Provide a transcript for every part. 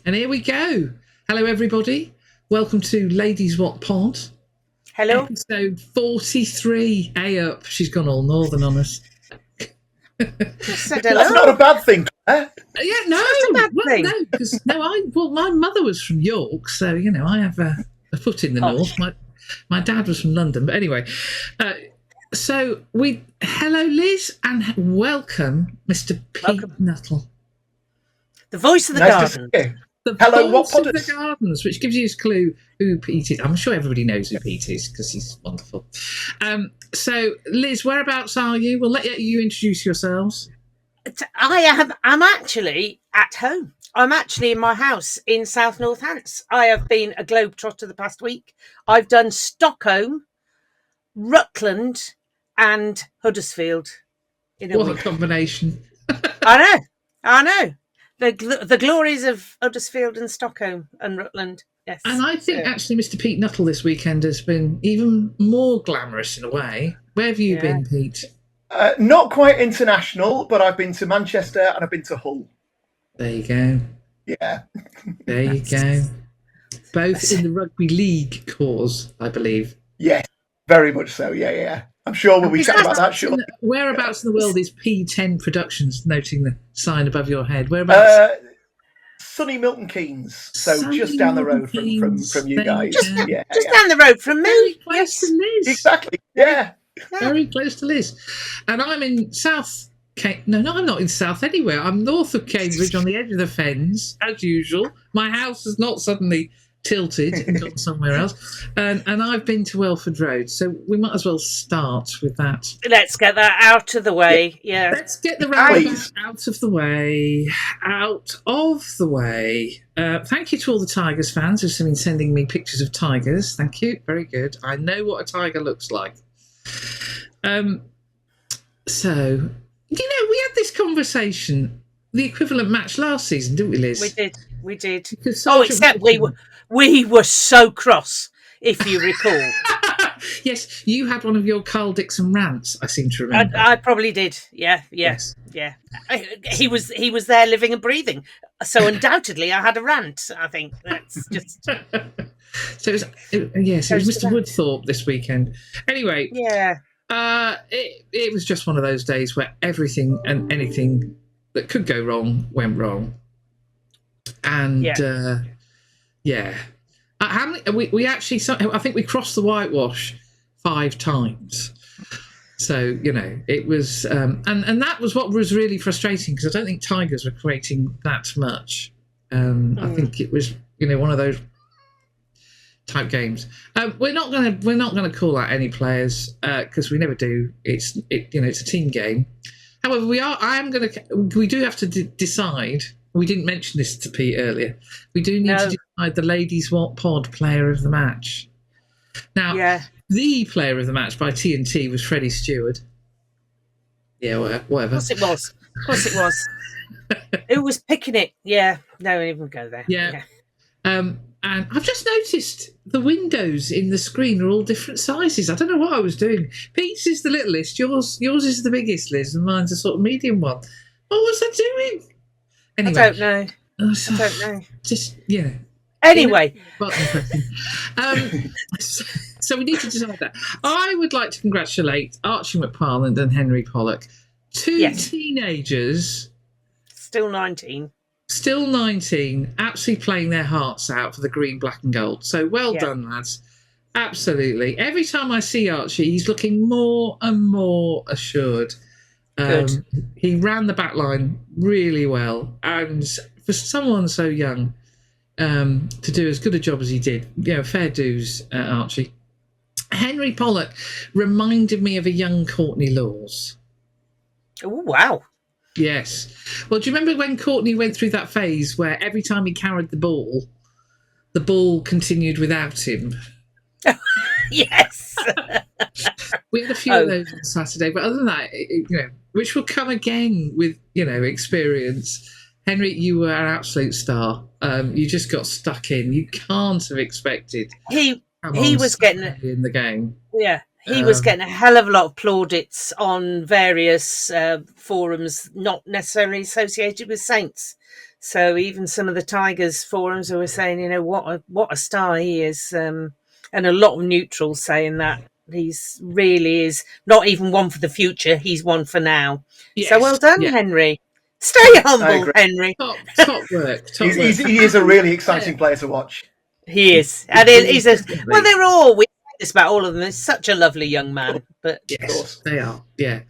And here we go. Hello, everybody. Welcome to Ladies Wot Pod. Hello. Episode 43. A up. She's gone all northern on us. Said That's not a bad thing, Claire. Yeah, no. No, because my mother was from York, so I have a foot in the north. My dad was from London, but anyway. Hello, Liz, and welcome, Mr. Pete Nuttall. The voice of the garden. The voice of the gardens, which gives you a clue who Pete is. I'm sure everybody knows who Pete is because he's wonderful. So, Liz, whereabouts are you? We'll let you introduce yourselves. I'm actually at home. I'm actually in my house in South Northants. I have been a globetrotter the past week. I've done Stockholm, Rutland, and Huddersfield. What a combination! I know. The glories of Huddersfield and Stockholm and Rutland. Yes. And I think actually Mr. Pete Nuttall this weekend has been even more glamorous in a way. Where have you been, Pete? Not quite international, but I've been to Manchester and I've been to Hull. There you go. Yeah. There you go. Both in the rugby league cause, I believe. Yes, very much so. Yeah. I'm sure we'll be chatting about that shortly. Whereabouts in the world is P10 Productions, noting the sign above your head? Whereabouts? Sunny Milton Keynes, so just down the road from you guys. Just down the road from me. Very close to Liz. Exactly, yeah. Very close to Liz. And I'm in South... No, I'm not in South anywhere. I'm north of Cambridge on the edge of the fens, as usual. My house has not suddenly tilted and gone somewhere else. And I've been to Welford Road, so we might as well start with that. Let's get that out of the way. Yeah. Let's get the roundabout out of the way. Out of the way. Thank you to all the Tigers fans who've been sending me pictures of tigers. Thank you. Very good. I know what a tiger looks like. So, we had this conversation, the equivalent match last season, didn't we, Liz? We did. Except we were so cross, if you recall. Yes, you had one of your Carl Dixon rants, I seem to remember. I probably did. Yeah. He was there living and breathing. So undoubtedly I had a rant, I think. That's just... So it was Mr. Woodthorpe this weekend. Anyway. Yeah. It was just one of those days where everything and anything that could go wrong went wrong. And how many, we actually, I think we crossed the whitewash 5 times. So, it was, and that was what was really frustrating because I don't think Tigers were creating that much. I think it was, one of those type games. We're not gonna call out any players because we never do. It's a team game. However, we do have to decide. We didn't mention this to Pete earlier. We do need to decide the Ladies Wot Pod Player of the Match. Now, the Player of the Match by TNT was Freddie Stewart. Yeah, whatever. Of course it was. Who was picking it? Yeah, no, we didn't go there. Yeah. And I've just noticed the windows in the screen are all different sizes. I don't know what I was doing. Pete's is the littlest, yours is the biggest, Liz, and mine's a sort of medium one. What was I doing? Anyway, I don't know. Just, Anyway. So we need to decide that. I would like to congratulate Archie McParland and Henry Pollock, 2 teenagers. Still 19, absolutely playing their hearts out for the green, black and gold. So well done, lads. Absolutely. Every time I see Archie, he's looking more and more assured. Good. He ran the back line really well. And for someone so young to do as good a job as he did, fair dues, Archie. Henry Pollock reminded me of a young Courtney Laws. Oh, wow. Yes. Well, do you remember when Courtney went through that phase where every time he carried the ball continued without him? Yes. We had a few of those on Saturday, but other than that, which will come again with, experience. Henry, you were an absolute star. You just got stuck in. You can't have expected. He was getting in the game. Yeah. He was getting a hell of a lot of plaudits on various forums, not necessarily associated with Saints. So even some of the Tigers forums were saying, what a star he is, and a lot of neutrals saying that he's really is not even one for the future, he's one for now. Yes, so well done, yeah. Henry. Stay humble, Henry. Top work. He is a really exciting player to watch. He is, and he's well. They're all. We say this about all of them. He's such a lovely young man. But yes, they are. Yeah.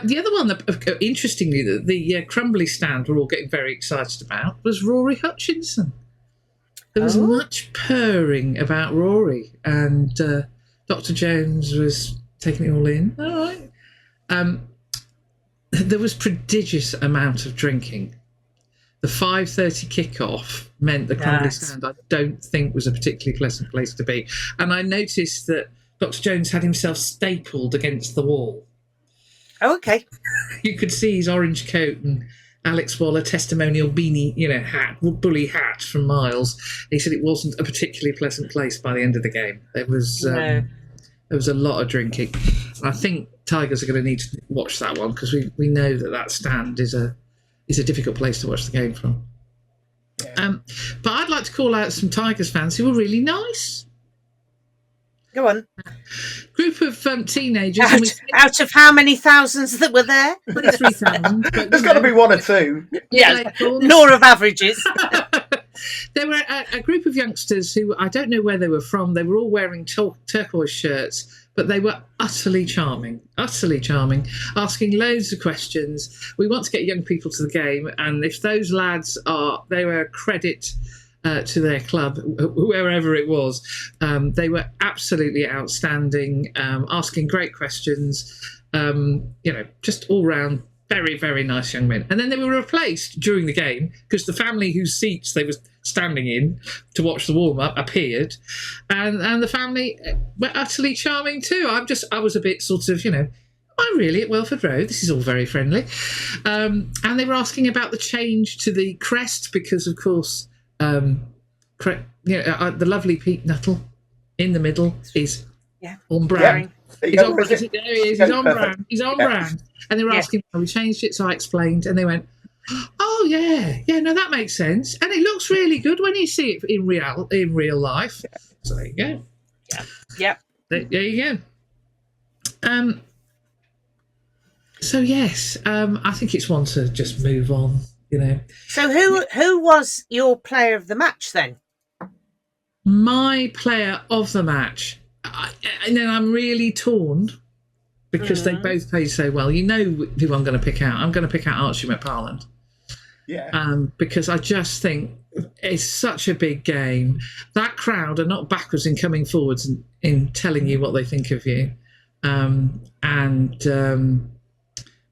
The other one that, interestingly, the Crumbly stand were all getting very excited about was Rory Hutchinson. There was much purring about Rory, and Dr. Jones was taking it all in. All right. There was prodigious amount of drinking. The 5:30 kickoff meant the Crumbly stand, I don't think, was a particularly pleasant place to be. And I noticed that Dr. Jones had himself stapled against the wall. Oh, okay. You could see his orange coat and Alex Waller testimonial beanie, hat, bully hat from miles. He said it wasn't a particularly pleasant place by the end of the game. There was a lot of drinking. I think Tigers are going to need to watch that one, because we know that stand is a difficult place to watch the game from. Yeah. But I'd like to call out some Tigers fans who were really nice. Go on. Group of teenagers. Out of how many thousands that were there? 3,000. There's got to be one or two. Yeah, law of averages. There were a group of youngsters who, I don't know where they were from. They were all wearing turquoise shirts, but they were utterly charming, asking loads of questions. We want to get young people to the game, and if those lads they were a credit to their club, wherever it was. They were absolutely outstanding, asking great questions, just all round very, very nice young men. And then they were replaced during the game because the family whose seats they were standing in to watch the warm-up appeared, and the family were utterly charming too. I was a bit sort of, I'm really at Welford Road. This is all very friendly. And they were asking about the change to the crest because, of course, the lovely Pete Nuttall in the middle is on brand. He's on brand. He's on brand. He's on brand. And they were asking how we changed it, so I explained, and they went, "Oh yeah, no, that makes sense, and it looks really good when you see it in real life." Yeah. So there you go. Yeah. There you go. So yes, I think it's one to just move on. So who was your player of the match then? My player of the match, and then I'm really torn because they both played so well. You know who I'm going to pick out. I'm going to pick out Archie McParland. Yeah. Because I just think it's such a big game. That crowd are not backwards in coming forwards and in telling you what they think of you.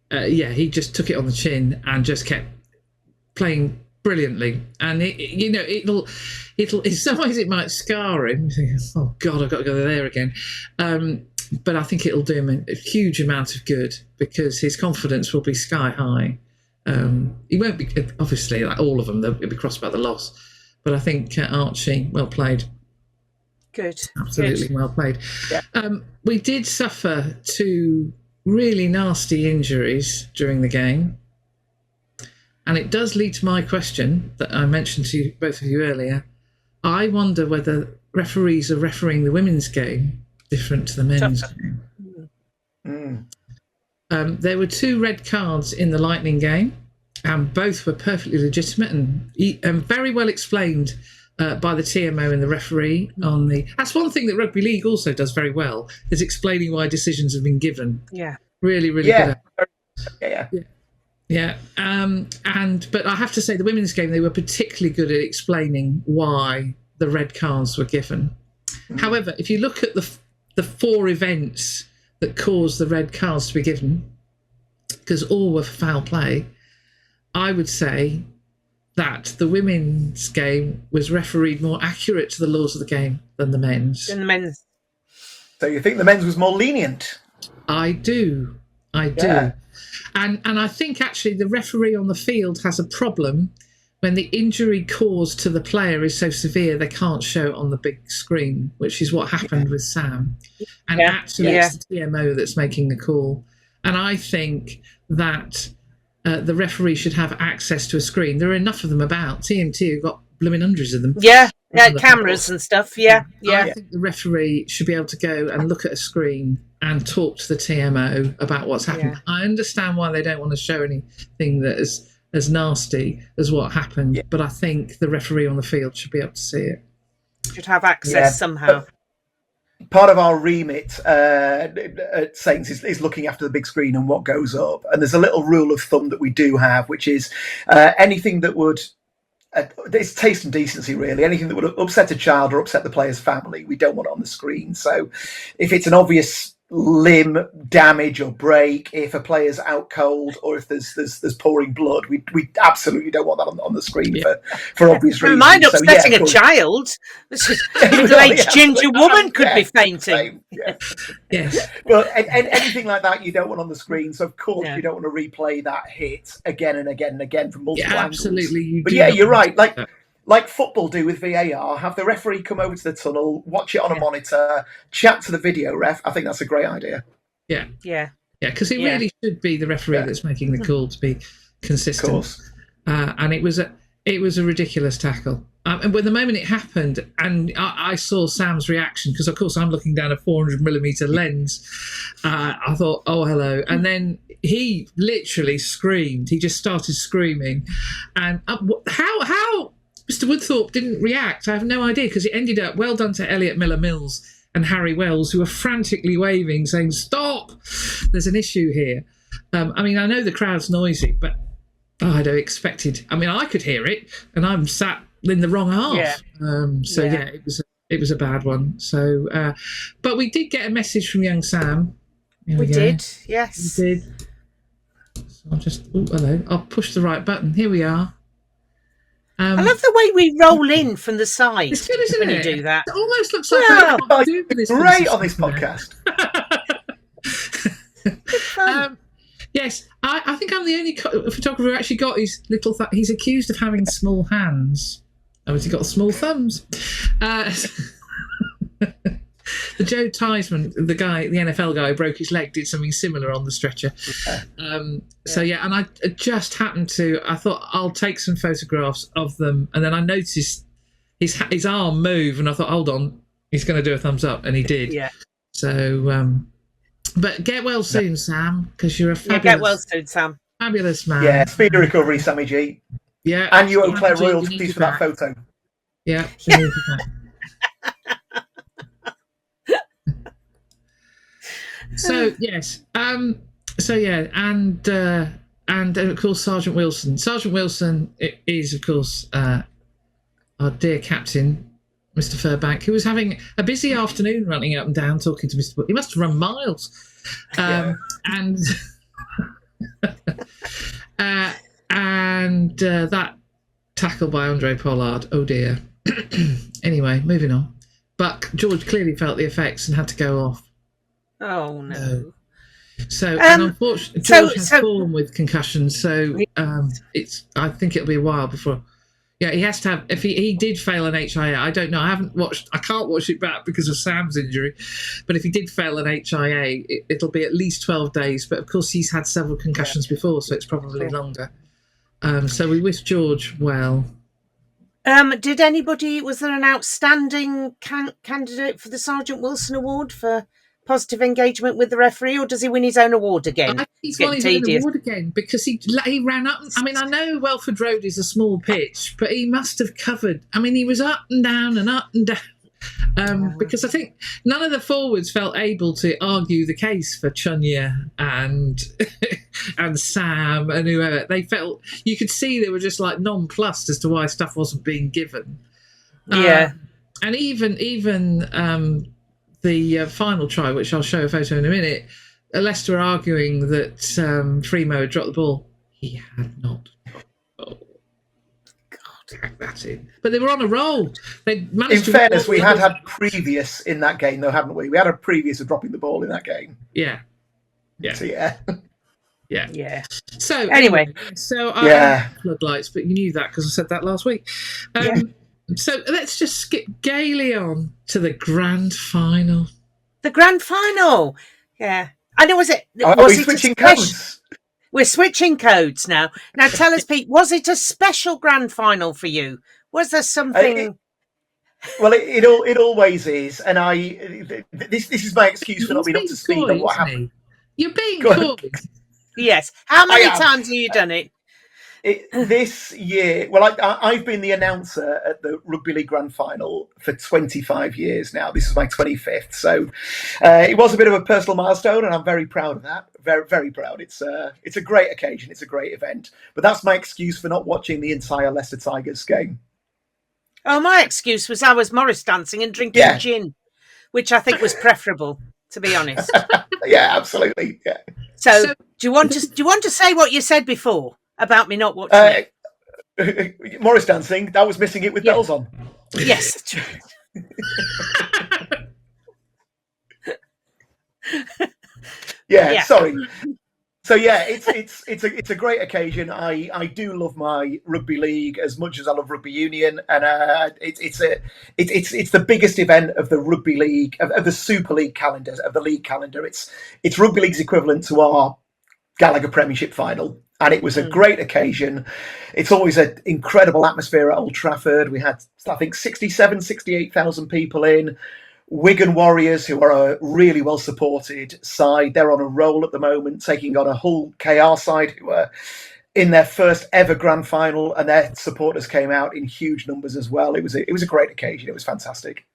He just took it on the chin and just kept playing brilliantly. And it'll in some ways it might scar him. Oh God, I've got to go there again. But I think it'll do him a huge amount of good because his confidence will be sky high. He won't be, obviously, like all of them, they'll be crossed about the loss. But I think Archie, well played. Good. Absolutely good. Well played. Yeah. We did suffer 2 really nasty injuries during the game. And it does lead to my question that I mentioned to both of you earlier. I wonder whether referees are refereeing the women's game different to the men's game. There were 2 red cards in the Lightning game, and both were perfectly legitimate and very well explained by the TMO and the referee. That's one thing that Rugby League also does very well, is explaining why decisions have been given. Yeah. Really, really good. Yeah. But I have to say, the women's game, they were particularly good at explaining why the red cards were given. However, if you look at the 4 events that caused the red cards to be given, because all were for foul play, I would say that the women's game was refereed more accurate to the laws of the game than the men's. So you think the men's was more lenient? I do. Yeah. And I think actually the referee on the field has a problem when the injury caused to the player is so severe they can't show it on the big screen, which is what happened with Sam. And actually it's the TMO that's making the call. And I think that the referee should have access to a screen. There are enough of them about. TNT have got blooming hundreds of them. Yeah, cameras and stuff. Yeah. I think the referee should be able to go and look at a screen and talk to the TMO about what's happened. I understand why they don't want to show anything that is as nasty as what happened, but I think the referee on the field should be able to see it. Should have access somehow. Part of our remit at Saints is looking after the big screen and what goes up. And there's a little rule of thumb that we do have, which is anything that would... it's taste and decency, really. Anything that would upset a child or upset the player's family, we don't want it on the screen. So if it's an obvious limb damage or break, if a player's out cold, or if there's pouring blood, we absolutely don't want that on the screen for obvious reasons. Mind upsetting a child. A middle-aged ginger woman could be fainting. Yes. But anything like that you don't want on the screen. So of course you don't want to replay that hit again and again and again from multiple angles. Absolutely. But you're right. Like football do with VAR, have the referee come over to the tunnel, watch it on a monitor, chat to the video ref. I think that's a great idea. Yeah. Yeah. Yeah, because it really should be the referee that's making the call to be consistent. Of course. And it was a ridiculous tackle. And when the moment it happened, and I saw Sam's reaction, because of course I'm looking down a 400mm lens, I thought, oh, hello. And then he literally screamed. He just started screaming. And how Mr. Woodthorpe didn't react, I have no idea, because it ended up well done to Elliot Miller-Mills and Harry Wells, who were frantically waving, saying, stop, there's an issue here. I mean, I know the crowd's noisy, but I'd have expected, I mean, I could hear it, and I'm sat in the wrong half. It was a bad one. So, but we did get a message from young Sam. We did, yes. We did. So I'll push the right button. Here we are. I love the way we roll in from the side. It's good, isn't when it? you do that. It almost looks like great on this podcast. Yes, I think I'm the only photographer who actually got his little... he's accused of having small hands. Oh, has he got small thumbs? The Joe Theismann, the NFL guy who broke his leg, did something similar on the stretcher. So, and I just happened to... I thought, I'll take some photographs of them. And then I noticed his arm move, and I thought, hold on, he's going to do a thumbs up. And he did. Yeah. So... but get well soon, Sam, because you're a fabulous... get well soon, Sam. Fabulous man. Yeah, speedy recovery, Sammy G. Yeah. And you owe Claire royalties for that photo. Yeah. So, yes. And of course, Sergeant Wilson. Sergeant Wilson is, of course, our dear captain, Mr. Furbank, who was having a busy afternoon running up and down talking to Mr. He must have run miles. And that tackle by Andre Pollard, oh dear. Anyway, moving on. But George clearly felt the effects and had to go off. Oh, no. So, and unfortunately, George has fallen with concussions, so I think it'll be a while before... Yeah, he has to have... If he did fail an HIA, I don't know. I can't watch it back because of Sam's injury. But if he did fail an HIA, it'll be at least 12 days. But of course, he's had several concussions before, so it's probably longer. So we wish George well. Did anybody... Was there an outstanding candidate for the Sergeant Wilson Award for positive engagement with the referee, or does he win his own award again? I think he's won his own award again because he ran up. I mean, I know Welford Road is a small pitch, but he must have covered. I mean, he was up and down and up and down because I think none of the forwards felt able to argue the case for Chunya and Sam and whoever. They felt, you could see they were just like nonplussed as to why stuff wasn't being given. And even the final try, which I'll show a photo in a minute, Leicester arguing that Fremo had dropped the ball. He had not. Oh, God, that's it. But they were on a roll. They managed. In fairness, we had previous in that game, though, haven't we? We had a previous of dropping the ball in that game. Yeah. So, Yeah. So anyway, I had floodlights, but you knew that because I said that last week. So let's just skip gaily on to the grand final. The grand final, yeah. I know. Was it? Are we switching codes? We're switching codes now. Now tell us, Pete, was it a special grand final for you? Was there something... It always is, and this is my excuse for not being up to speed on what happened. You're being coy. Yes. How many times have you done it? This year, well, I've been the announcer at the Rugby League Grand Final for 25 years now. This is my 25th, so it was a bit of a personal milestone, and I'm very proud of that. Very, very proud. It's a great occasion. It's a great event. But that's my excuse for not watching the entire Leicester Tigers game. Oh, my excuse was I was Morris dancing and drinking gin, which I think was preferable, to be honest. Yeah, absolutely. Yeah. So do you want to say what you said before about me not watching it? Morris dancing, that was missing it with bells on. Yes, that's right. Sorry. So it's a great occasion. I do love my rugby league as much as I love rugby union, and it's the biggest event of the rugby league of the Super League calendar, of the league calendar. It's rugby league's equivalent to our Gallagher Premiership final. And it was a great occasion. It's always an incredible atmosphere at Old Trafford. We had, I think, 68,000 people in. Wigan Warriors, who are a really well-supported side. They're on a roll at the moment, taking on a Hull KR side who are in their first ever grand final, and their supporters came out in huge numbers as well. It was a great occasion. It was fantastic.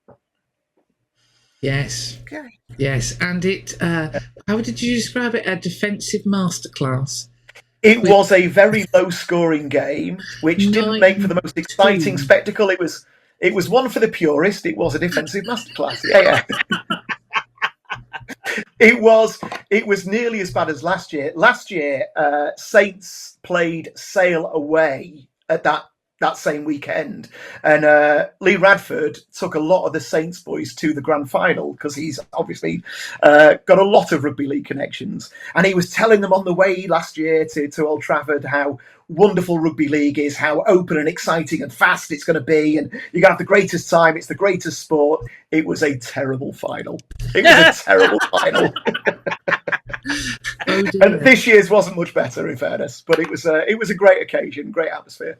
Yes. Okay. Yes. And it, how did you describe it? A defensive masterclass. It was a very low-scoring game, which didn't make for the most exciting spectacle. It was one for the purist. It was a defensive masterclass. Yeah. It was nearly as bad as last year. Last year, Saints played Sale away at that same weekend, and Lee Radford took a lot of the Saints boys to the grand final because he's obviously got a lot of rugby league connections, and he was telling them on the way last year to Old Trafford how wonderful rugby league is, how open and exciting and fast it's going to be, and you're going to have the greatest time. It's the greatest sport. It was a terrible final. It was a terrible final. And this year's wasn't much better, in fairness, but it was a great occasion, great atmosphere.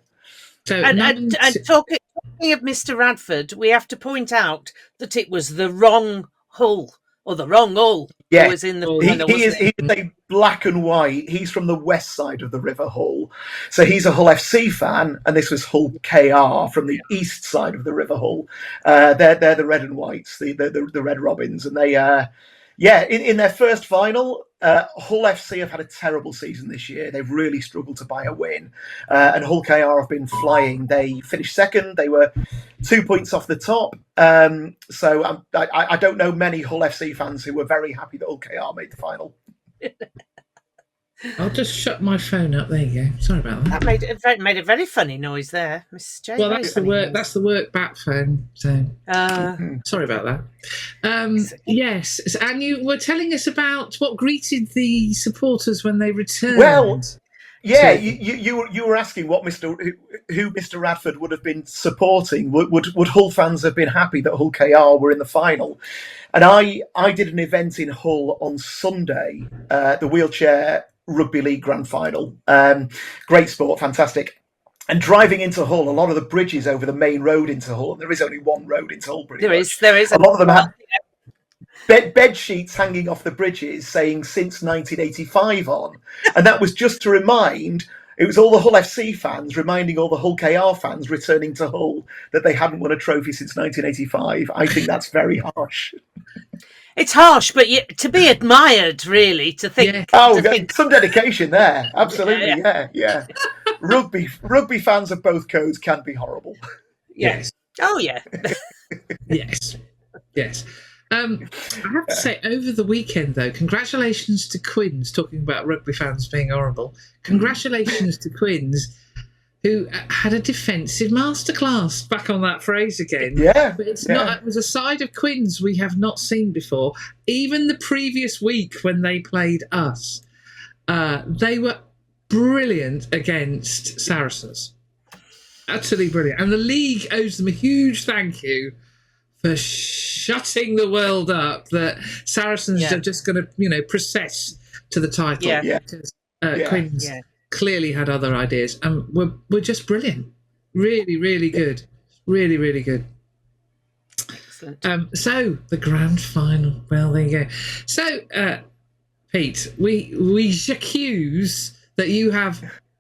So and talking of Mr. Radford, we have to point out that it was the wrong Hull, or the wrong Hull, who was in the final. He is a black and white. He's from the west side of the River Hull. So he's a Hull FC fan, and this was Hull KR from the east side of the River Hull. They're the red and whites, the Red Robins, and they... in their first final, Hull FC have had a terrible season this year. They've really struggled to buy a win. And Hull KR have been flying. They finished second. They were 2 points off the top. So I don't know many Hull FC fans who were very happy that Hull KR made the final. I'll just shut my phone up. There you go. Sorry about that. That made a very funny noise there, Mrs. J. Well, that's the work. That's the work back phone. So sorry about that. Yes, and you were telling us about what greeted the supporters when they returned. Well, yeah, you were asking what who Mr. Radford would have been supporting. Would Hull fans have been happy that Hull KR were in the final? And I did an event in Hull on Sunday, the wheelchair Rugby League Grand Final. Great sport, fantastic. And driving into Hull, a lot of the bridges over the main road into Hull, and there is only one road into Hull. There is. A lot of them have bed sheets hanging off the bridges saying since 1985 on. And that was just to remind, it was all the Hull FC fans reminding all the Hull KR fans returning to Hull that they hadn't won a trophy since 1985. I think that's very harsh. It's harsh, but to be admired, really, to think. Yeah. Some dedication there. Absolutely, yeah. Rugby fans of both codes can be horrible. Yes. Oh, yeah. Yes. I have to say, over the weekend, though, congratulations to Quinns, talking about rugby fans being horrible. Congratulations to Quinns, who had a defensive masterclass. Back on that phrase again. Yeah. But it was a side of Quinns we have not seen before. Even the previous week when they played us, they were brilliant against Saracens. Absolutely brilliant. And the league owes them a huge thank you for shutting the world up that Saracens are just going to, process to the title. Yeah. Quins clearly had other ideas, and were just brilliant. Really, really good. Really, really good. Excellent. So the grand final. Well, there you go. So, Pete, we accuse that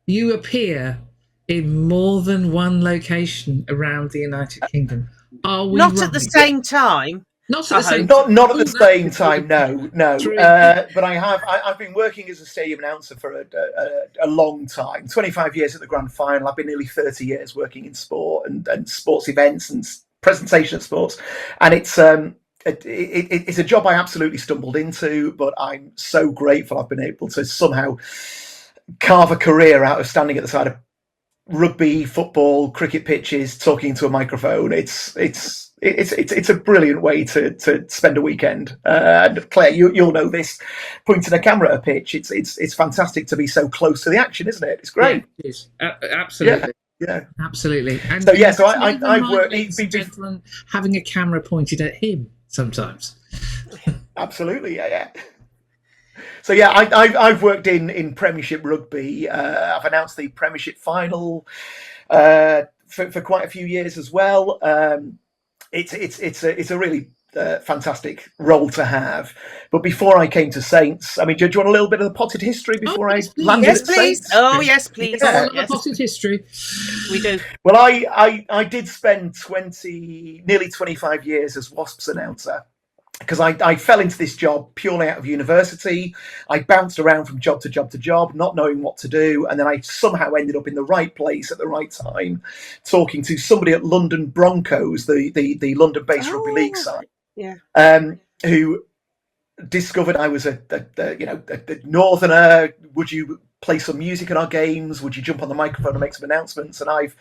you appear in more than one location around the United Kingdom. Are we Not right? at the same time. Not at the same not at the same time. No. But I've been working as a stadium announcer for a long time. 25 years at the grand final. I've been nearly 30 years working in sport and sports events and presentation of sports, and it's a job I absolutely stumbled into. But I'm so grateful I've been able to somehow carve a career out of standing at the side of rugby, football, cricket pitches, talking to a microphone. It's a brilliant way to spend a weekend. And Claire, you'll know this. Pointing a camera at a pitch, it's fantastic to be so close to the action, isn't it? It's great. Yeah, it is. Absolutely. Yeah, absolutely. And so I've worked. Gentleman having a camera pointed at him sometimes. Absolutely, yeah. So yeah, I've worked in Premiership rugby. I've announced the Premiership final for quite a few years as well. It's a really fantastic role to have. But before I came to Saints, I mean, do you want a little bit of the potted history before I landed at Saints? Oh, yes, please. Yeah. The potted history. We do. Well, I did spend nearly 25 years as Wasps announcer. Because I fell into this job purely out of university. I bounced around from job to job to job, not knowing what to do. And then I somehow ended up in the right place at the right time, talking to somebody at London Broncos, the London-based rugby league side, who discovered I was a northerner. Would you play some music in our games? Would you jump on the microphone and make some announcements? And I've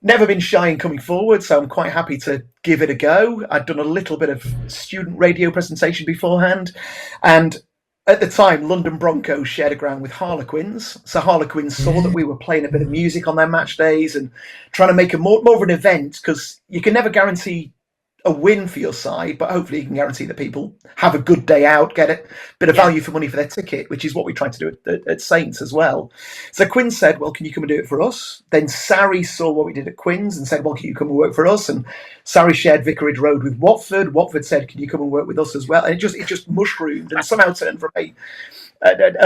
never been shy in coming forward, so I'm quite happy to give it a go. I'd done a little bit of student radio presentation beforehand, and at the time, London Broncos shared a ground with Harlequins. So Harlequins saw that we were playing a bit of music on their match days and trying to make more of an event, because you can never guarantee a win for your side, but hopefully you can guarantee that people have a good day out, get a bit of value for money for their ticket, which is what we tried to do at Saints as well. So Quinn said, well, can you come and do it for us? Then Sarri saw what we did at Quinn's and said, well, can you come and work for us? And Sarri shared Vicarage Road with Watford. Watford said, can you come and work with us as well? And it just mushroomed and somehow turned from a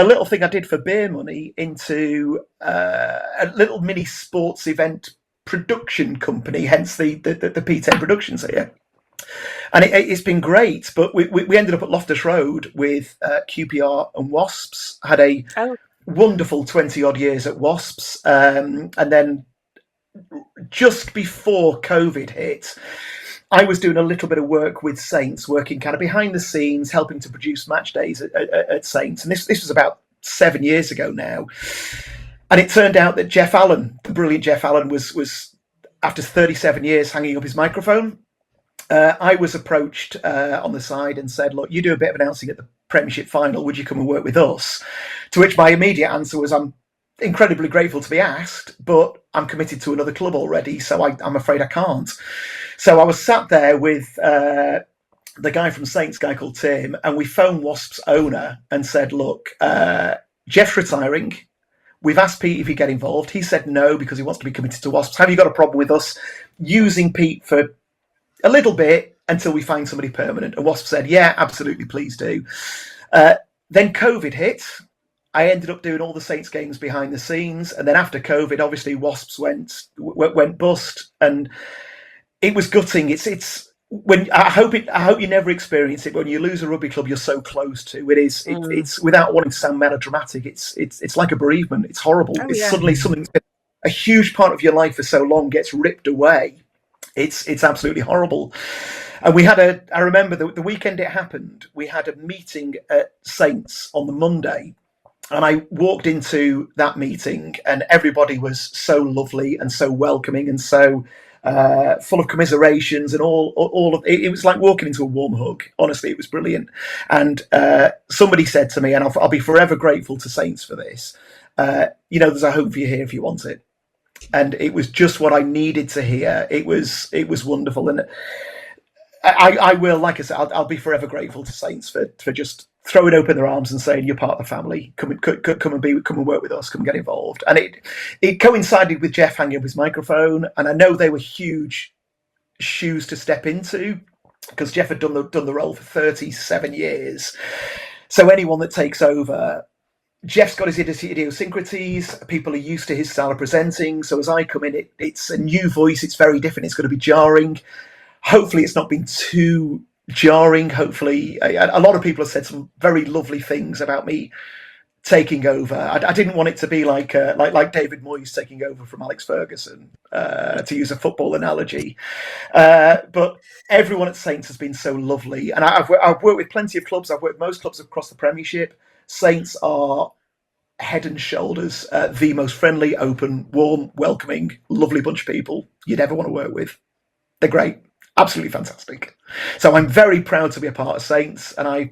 little thing I did for beer money into a little mini sports event production company, hence the P10 Productions here. And it's been great, but we ended up at Loftus Road with QPR and Wasps, had a wonderful 20-odd years at Wasps, and then just before COVID hit, I was doing a little bit of work with Saints, working kind of behind the scenes, helping to produce match days at Saints, and this was about 7 years ago now. And it turned out that Jeff Allen, the brilliant Jeff Allen, was after 37 years hanging up his microphone. I was approached on the side and said, look, you do a bit of announcing at the Premiership final. Would you come and work with us? To which my immediate answer was, I'm incredibly grateful to be asked, but I'm committed to another club already, so I'm afraid I can't. So I was sat there with the guy from Saints, guy called Tim, and we phoned Wasps' owner and said, look, Jeff's retiring. We've asked Pete if he'd get involved. He said no, because he wants to be committed to Wasps. Have you got a problem with us using Pete for a little bit until we find somebody permanent? And Wasps said, yeah, absolutely, please do. Then COVID hit. I ended up doing all the Saints games behind the scenes. And then after COVID, obviously Wasps went bust. And it was gutting. It's when I hope you never experience it. When you lose a rugby club you're so close to, it's without wanting to sound melodramatic, it's like a bereavement. It's horrible. Suddenly something that's been a huge part of your life for so long gets ripped away. It's absolutely horrible. And I remember the weekend it happened, we had a meeting at Saints on the Monday, and I walked into that meeting and everybody was so lovely and so welcoming and so full of commiserations and all of it. It was like walking into a warm hug. Honestly, it was brilliant. And somebody said to me, and I'll be forever grateful to Saints for this, there's a home for you here if you want it. And it was just what I needed to hear. It was wonderful. And I will, like I said, I'll be forever grateful to Saints for just throwing open their arms and saying, "You're part of the family. Come and work with us. Come and get involved." And it coincided with Jeff hanging up his microphone, and I know they were huge shoes to step into because Jeff had done the role for 37 years. So anyone that takes over, Jeff's got his idiosyncrasies. People are used to his style of presenting. So as I come in, it's a new voice. It's very different. It's going to be jarring. Hopefully, it's not been too jarring. Hopefully, a lot of people have said some very lovely things about me taking over. I didn't want it to be like David Moyes taking over from Alex Ferguson, to use a football analogy. But everyone at Saints has been so lovely, and I've worked with plenty of clubs. I've worked with most clubs across the Premiership. Saints are head and shoulders the most friendly, open, warm, welcoming, lovely bunch of people you'd ever want to work with. They're great. Absolutely fantastic. So I'm very proud to be a part of Saints, and I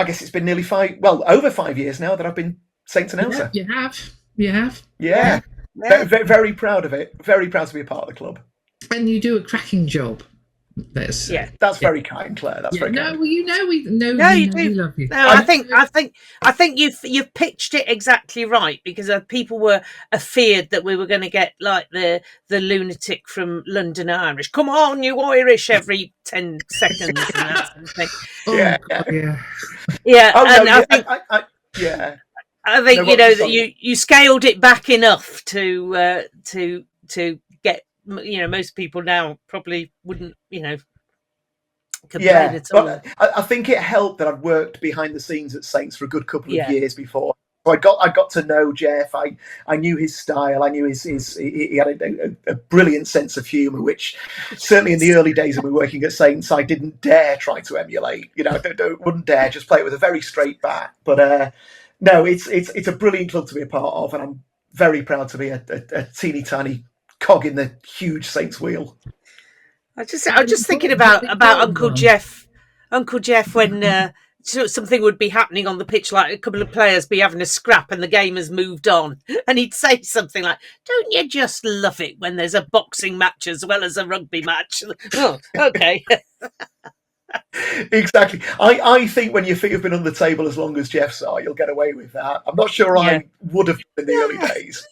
guess it's been over 5 years now that I've been Saints announcer. You have. Yeah. Very, very proud of it. Very proud to be a part of the club. And you do a cracking job. That's very kind, Claire. That's very kind. Well, you know we do. We love you. No, I think you've pitched it exactly right, because people were afeared that we were going to get like the lunatic from London Irish. Come on, you Irish! Every 10 seconds and that sort of thing. Yeah. I think that you scaled it back enough to get. Most people now probably wouldn't, complain at all. But I think it helped that I'd worked behind the scenes at Saints for a good couple of years before. So I got to know Jeff. I knew his style. I knew he had a brilliant sense of humour, which certainly in the early days of me working at Saints, I didn't dare try to emulate. Wouldn't dare, just play it with a very straight bat. But no, it's a brilliant club to be a part of, and I'm very proud to be a teeny tiny cog in the huge Saints wheel. I'm just thinking about Uncle Jeff when something would be happening on the pitch, like a couple of players be having a scrap and the game has moved on, and he'd say something like, "Don't you just love it when there's a boxing match as well as a rugby match?" Oh, okay. Exactly. I think when your feet have been on the table as long as Jeff's are, you'll get away with that. I'm not sure I would have in the early days.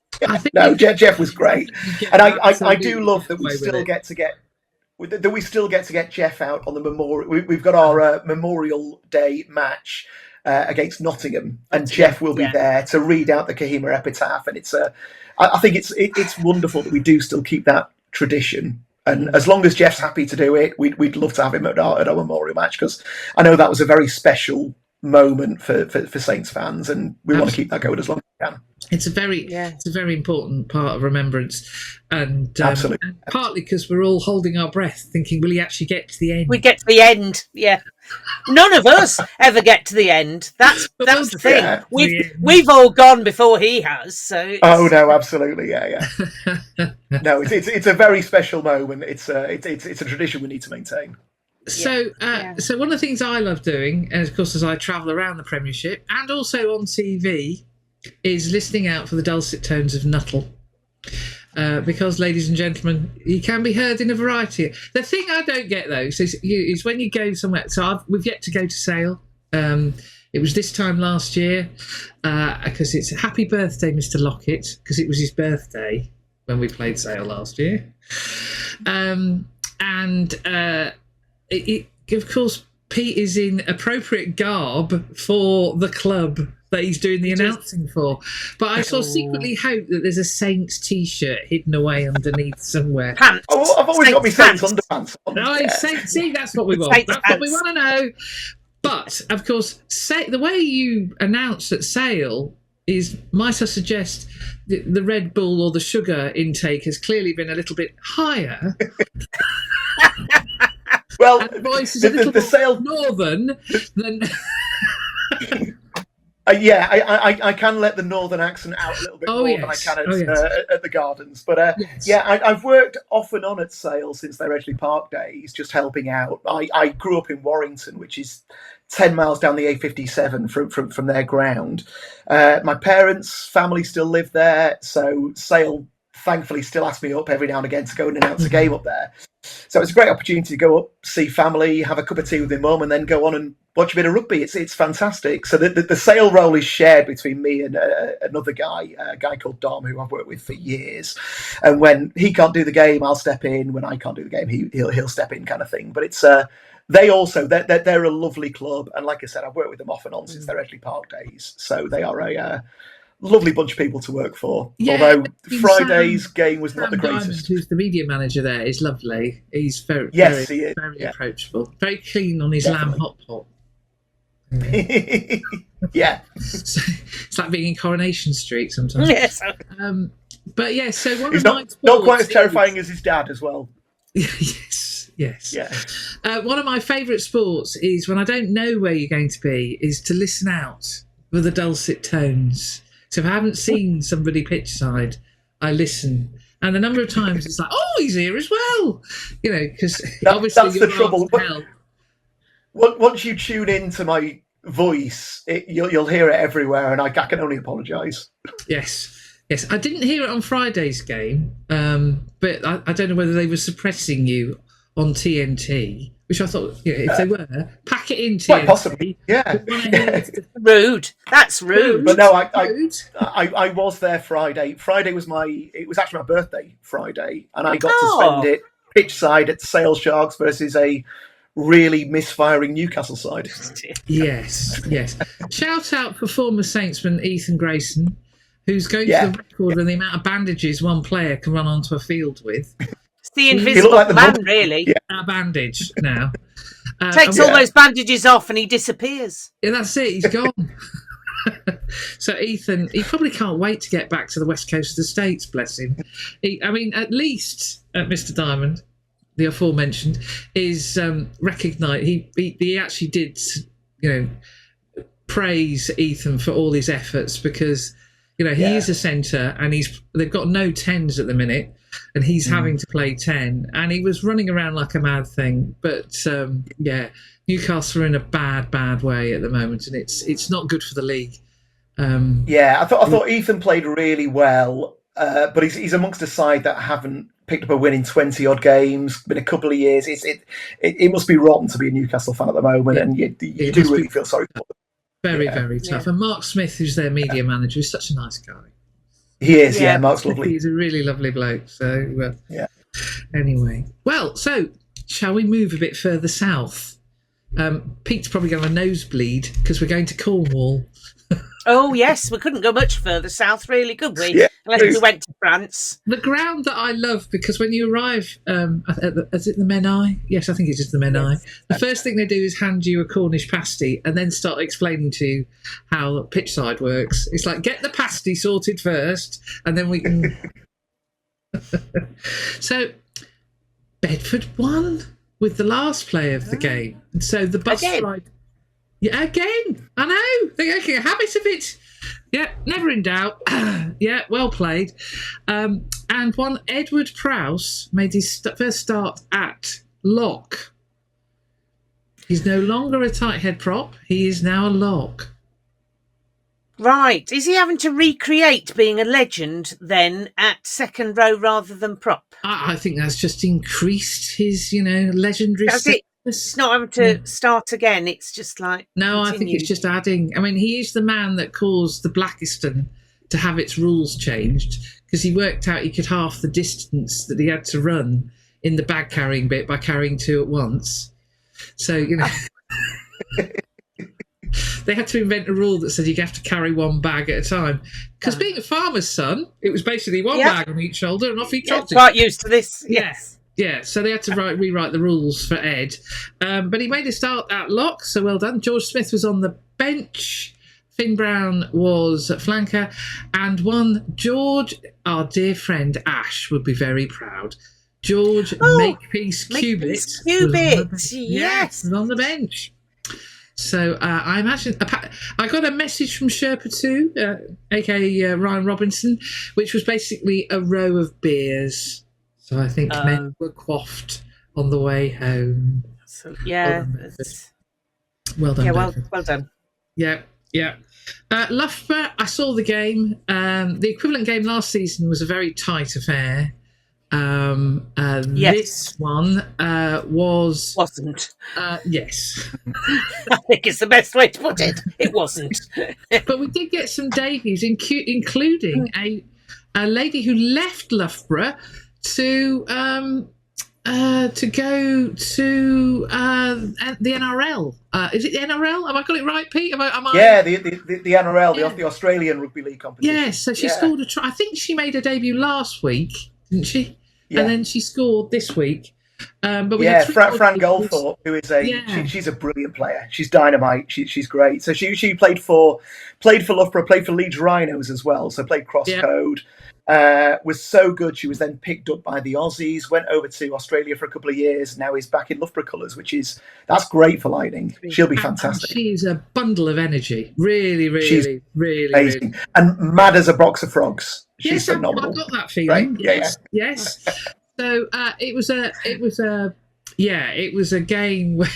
No, Jeff was great, and I do love that we still get to get Jeff out on the memorial. We've got our Memorial Day match against Nottingham, and Jeff will be there to read out the Kahima epitaph. And I think it's wonderful that we do still keep that tradition. And as long as Jeff's happy to do it, we'd love to have him at our memorial match, because I know that was a very special moment for Saints fans, and we want to keep that going as long as we can. It's a very important part of remembrance, and absolutely, and partly because we're all holding our breath, thinking, will he actually get to the end? We get to the end, yeah. None of us ever get to the end. That's the thing. Yeah. We've all gone before he has. So oh no, absolutely, yeah. No, it's a very special moment. It's a tradition we need to maintain. So one of the things I love doing, and of course as I travel around the Premiership and also on TV, is listening out for the dulcet tones of Nuttall. Because, ladies and gentlemen, he can be heard in a variety. The thing I don't get, though, is when you go somewhere. So we've yet to go to Sale. It was this time last year, because it's happy birthday, Mr. Lockett, because it was his birthday when we played Sale last year. Of course, Pete is in appropriate garb for the club that he's doing the announcing for. But I sort of secretly hope that there's a Saints T-shirt hidden away underneath somewhere. Pants. Oh, I've always got my Saints underpants on. No, see, that's what we want. That's what we want to know. But, of course, the way you announce at Sale is, might I suggest, the Red Bull or the sugar intake has clearly been a little bit higher. Well, and the voice is a little more Sale northern than... I can let the northern accent out a little bit more than I can at the Gardens. But I've worked off and on at Sale since their Edgeley Park days, just helping out. I grew up in Warrington, which is 10 miles down the A57 from their ground. My parents' family still live there, so Sale thankfully still asks me up every now and again to go and announce a game up there. So it's a great opportunity to go up, see family, have a cup of tea with my mum, and then go on and watch a bit of rugby. It's fantastic. So the sale role is shared between me and another guy, a guy called Dom, who I've worked with for years. And when he can't do the game, I'll step in. When I can't do the game, he'll step in, kind of thing. But it's they're a lovely club, and like I said, I've worked with them off and on since their Edgley Park days. So they are a lovely bunch of people to work for. Yeah, although Friday's game was not the greatest. Diamond, who's the media manager there, is lovely. He's very approachable, very keen on his lamb hot pot. Yeah, so it's like being in Coronation Street sometimes. Yes. But yeah, so he's not quite as terrifying as his dad as well. Yes. Yeah. One of my favourite sports is, when I don't know where you're going to be, is to listen out for the dulcet tones. So if I haven't seen somebody pitch side, I listen. And a number of times it's like, oh, he's here as well. Because obviously that's the trouble. Hell. Once you tune into my voice, you'll hear it everywhere, and I can only apologise. Yes. I didn't hear it on Friday's game, but I don't know whether they were suppressing you on TNT, which I thought, if they were, pack it in TNT. Quite possibly, yeah. Rude. That's rude. But no, I was there Friday. Friday was actually my birthday Friday, and I got to spend it pitch side at Sale Sharks versus a really misfiring Newcastle side. Yes. Shout out for former Saintsman Ethan Grayson, who's going to the record on the amount of bandages one player can run onto a field with. It's the invisible man, really. Yeah. A bandage now. Takes all those bandages off and he disappears. Yeah, that's it. He's gone. So Ethan, he probably can't wait to get back to the west coast of the States, bless him. At least Mr. Diamond, the aforementioned, is recognised. He actually did, praise Ethan for all his efforts, because he is a centre and they've got no 10s at the minute, and he's having to play 10, and he was running around like a mad thing. But Newcastle are in a bad way at the moment, and it's not good for the league. I thought Ethan played really well, but he's amongst a side that haven't picked up a win in 20 odd games. Been a couple of years. It must be rotten to be a Newcastle fan at the moment, and you do really feel sorry for them. Very tough. And Mark Smith, who's their media manager, is such a nice guy. He is, Mark's lovely. He's a really lovely bloke. So, anyway. Well, so shall we move a bit further south? Pete's probably going to nosebleed because we're going to Cornwall. Oh, yes. We couldn't go much further south, really, could we? Yeah, unless we went to France. The ground that I love, because when you arrive, is it the Menai? Yes, I think it's just the Menai. Yes. The first thing they do is hand you a Cornish pasty and then start explaining to you how pitch side works. It's like, get the pasty sorted first, and then we can... So, Bedford won with the last play of the game. And so the bus ride... Yeah, again. I know. They're getting a habit of it. Yeah, never in doubt. Yeah, well played. And one Edward Prowse made his first start at lock. He's no longer a tight head prop. He is now a lock. Right. Is he having to recreate being a legend then at second row rather than prop? I think that's just increased his, legendary status. It's not having to start again. It's just like... No, continued. I think it's just adding. I mean, he is the man that caused the Blackiston to have its rules changed, because he worked out he could half the distance that he had to run in the bag carrying bit by carrying two at once. So, they had to invent a rule that said you have to carry one bag at a time. Because being a farmer's son, it was basically one bag on each shoulder and off he trotted. Quite used to this. Yes. Yeah, so they had to rewrite the rules for Ed. But he made a start at lock, so well done. George Smith was on the bench. Finn Brown was at flanker. And one George, our dear friend Ash, would be very proud. George Makepeace Cubitt. Yes. Was on the bench. So I imagine... I got a message from Sherpa 2, a.k.a. Ryan Robinson, which was basically a row of beers. So I think men were quaffed on the way home. So, well done. Well done. Yeah. Loughborough, I saw the game. The equivalent game last season was a very tight affair. This one wasn't. Yes. I think it's the best way to put it. It wasn't. But we did get some debuts, including a lady who left Loughborough to go to the NRL. Is it the NRL? Have I got it right, Pete? Yeah, the NRL, the Australian Rugby League competition. Yes, so she scored a try. I think she made her debut last week, didn't she? Yeah. And then she scored this week. But we Fran Goldthorpe, who is she's a brilliant player. She's dynamite. She's great. So she played for Loughborough, played for Leeds Rhinos as well. So played cross code. Was so good. She was then picked up by the Aussies. Went over to Australia for a couple of years. Now is back in Loughborough colours, that's great for Lightning. She'll be fantastic. She's a bundle of energy. Really, really, really amazing, really. And mad as a box of frogs. She's phenomenal. I got that feeling. Right? Yes. So it was a game where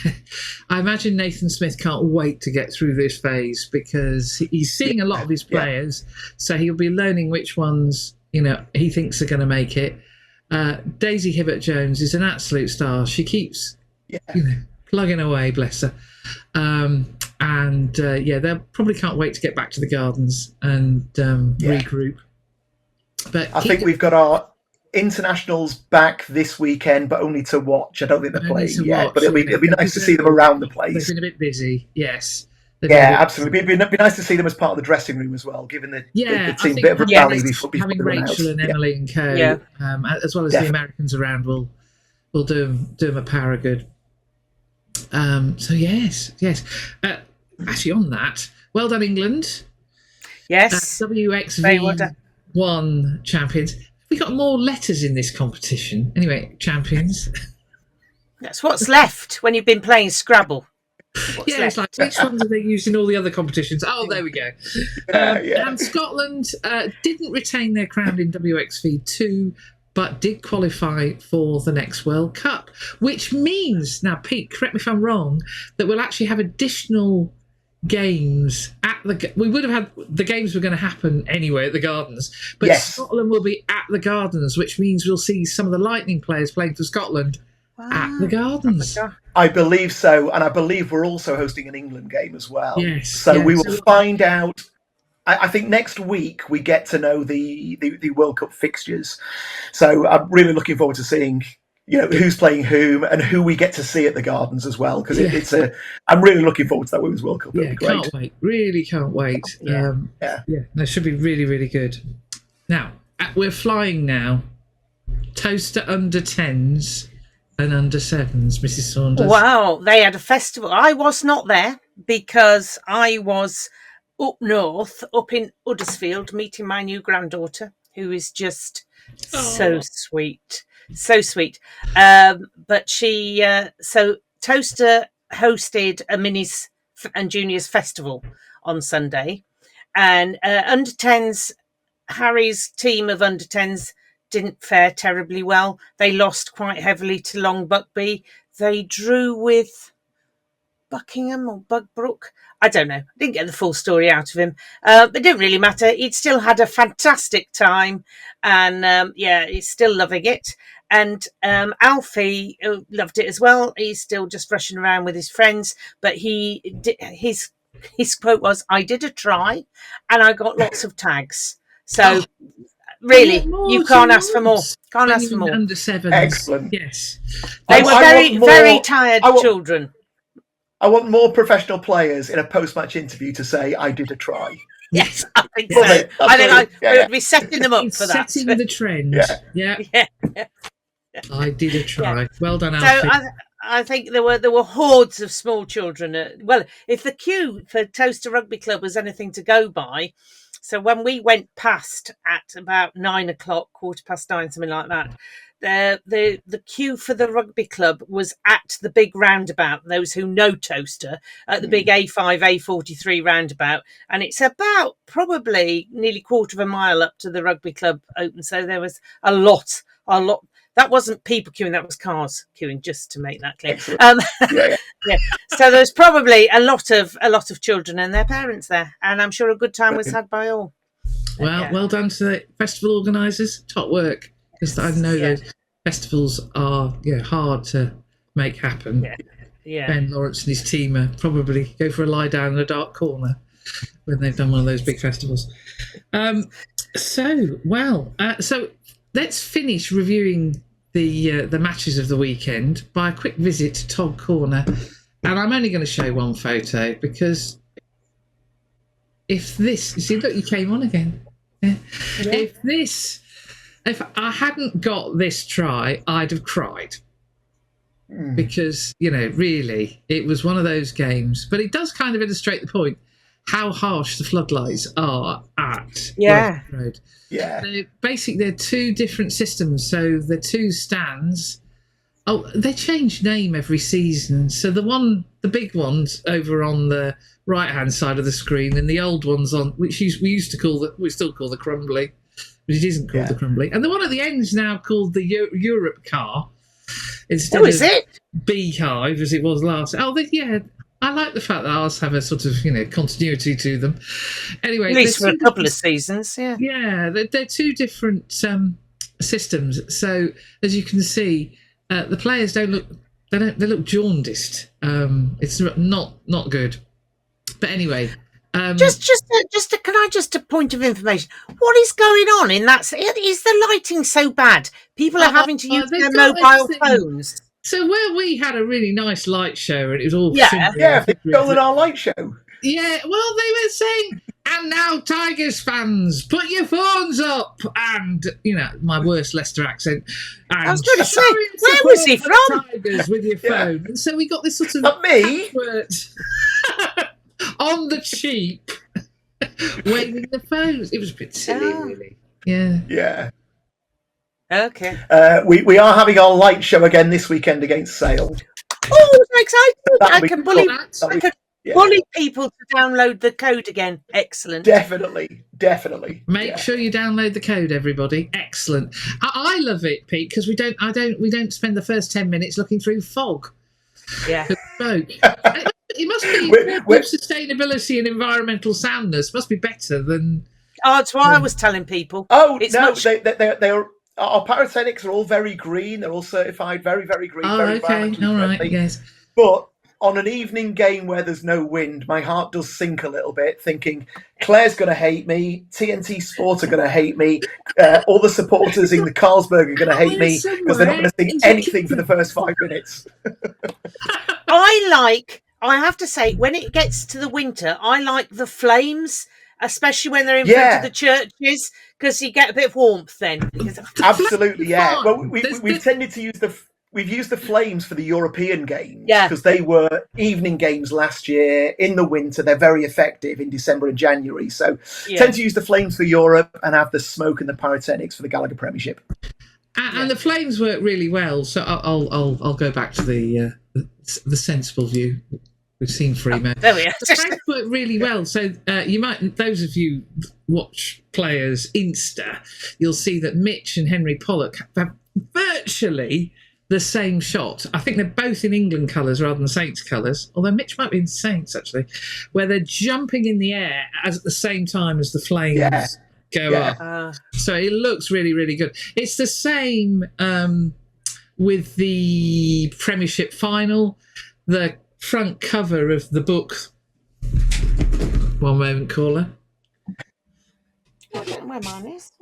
I imagine Nathan Smith can't wait to get through this phase because he's seeing a lot of his players, so he'll be learning which ones he thinks are going to make it. Daisy Hibbert-Jones is an absolute star. She keeps plugging away, bless her. They probably can't wait to get back to the Gardens and regroup. But I think we've got our internationals back this weekend, but only to watch. I don't think they're playing yet, but it'll be nice to see them around the place. They've been a bit busy, yes. Absolutely. It'd be nice to see them as part of the dressing room as well, giving the team a bit of a rally before having Rachel and Emily and Co, as well as the Americans around, will do them a power of good. So yes. Actually, on that, well done, England. Yes, WXV1 champions. We got more letters in this competition. Anyway, champions. That's what's left when you've been playing Scrabble. It's like, which ones are they used in all the other competitions? Oh, there we go. And Scotland didn't retain their crown in WXV2, but did qualify for the next World Cup, which means, now, Pete, correct me if I'm wrong, that we'll actually have additional games we would have had the games were going to happen anyway at the Gardens, but Scotland will be at the Gardens, which means we'll see some of the Lightning players playing for Scotland at the Gardens. I believe so, and I believe we're also hosting an England game as well. We will find out. I think next week we get to know the World Cup fixtures, so I'm really looking forward to seeing who's playing whom and who we get to see at the Gardens as well, because I'm really looking forward to that Women's World Cup. It'll be great. Can't wait. Really can't wait. That should be really, really good. Now, we're flying now. Toaster under 10s and under 7s, Mrs. Saunders. Wow, they had a festival. I was not there because I was up north, up in Huddersfield, meeting my new granddaughter, who is just so sweet. So sweet. But she, so Toaster hosted a minis and juniors festival on Sunday, and under 10s, Harry's team of under 10s didn't fare terribly well. They lost quite heavily to Long Buckby. They drew with Buckingham or Bugbrook. I don't know. I didn't get the full story out of him. But it didn't really matter. He'd still had a fantastic time, and he's still loving it. And Alfie loved it as well. He's still just rushing around with his friends, but his quote was, "I did a try, and I got lots of tags." So really, you can't ask for more. Can't ask for more. Under 7s. Excellent. Yes. They were very tired children. I want more professional players in a post-match interview to say, "I did a try." Yes, I think so. I think we'll be setting them up for that. Setting the trend. Yeah. I did a try. Well done, Alfie. So I think there were hordes of small children. If the queue for Toaster Rugby Club was anything to go by, so when we went past at about 9 o'clock, 9:15, something like that, the queue for the rugby club was at the big roundabout. Those who know Toaster, at the big A5, A43 roundabout, and it's about probably nearly quarter of a mile up to the rugby club open. So there was a lot. That wasn't people queuing; that was cars queuing. Just to make that clear. So there's probably a lot of children and their parents there, and I'm sure a good time was had by all. Well done to the festival organisers. Top work. because I know those festivals are hard to make happen. Yeah. Ben Lawrence and his team probably go for a lie down in a dark corner when they've done one of those big festivals. So let's finish reviewing the matches of the weekend by a quick visit to Todd Corner, and I'm only going to show one photo because if this, you see, look, you came on again. Yeah. If I hadn't got this try, I'd have cried. Because, really, it was one of those games. But it does kind of illustrate the point, how harsh the floodlights are at Welford Road. Yeah. Basically, they're two different systems. So the two stands, they change name every season. So the big ones over on the right-hand side of the screen, and the old ones on, which we still call the Crumbly, but it isn't called the Crumbly. And the one at the end is now called the Europe car. Instead is it? Beehive, as it was last. I like the fact that ours have a sort of continuity to them. Anyway, at least for a couple of seasons, they're two different systems. So as you can see, the players don't look. They look jaundiced. It's not good. But anyway. Just a point of information. What is going on in that? Is the lighting so bad? People are having to use their mobile phones. So where we had a really nice light show and it was all they've stolen our light show. Yeah, well, they were saying, and now Tigers fans, put your phones up, and my worst Leicester accent. And I was going to say, where was he from? Tigers with your phone. And so we got this sort of not me. On the cheap, waving the phones. It was a bit silly, really. Yeah. Yeah. Okay. We are having our light show again this weekend against Sale. Oh, I'm excited! I can bully people to download the code again. Excellent. Definitely. Make sure you download the code, everybody. Excellent. I love it, Pete, because we don't spend the first 10 minutes looking through fog. Yeah. It must be with sustainability and environmental soundness. Must be better than. Oh, that's what I was telling people. Oh, it's no, they're our pyrotechnics are all very green. They're all certified very, very green. Oh, very okay, all right, yes. But on an evening game where there's no wind, my heart does sink a little bit, thinking Claire's going to hate me, TNT Sport are going to hate me, all the supporters in the Carlsberg are going to hate me because they're not going to sing anything for the first 5 minutes. I have to say, when it gets to the winter, I like the flames, especially when they're in front of the churches, because you get a bit of warmth then. Absolutely, yeah. Well, we've tended to we've used the flames for the European games because they were evening games last year in the winter. They're very effective in December and January. So tend to use the flames for Europe and have the smoke and the pyrotechnics for the Gallagher Premiership. And the flames work really well. So I'll go back to the sensible view. We've seen Freeman. There we are. The flames work really well. So you might, those of you watch Players Insta, you'll see that Mitch and Henry Pollock have virtually the same shot. I think they're both in England colours rather than Saints colours, although Mitch might be in Saints actually, where they're jumping in the air at the same time as the flames go up. So it looks really, really good. It's the same with the Premiership final. The front cover of the book. One moment, caller. I don't know where mine is.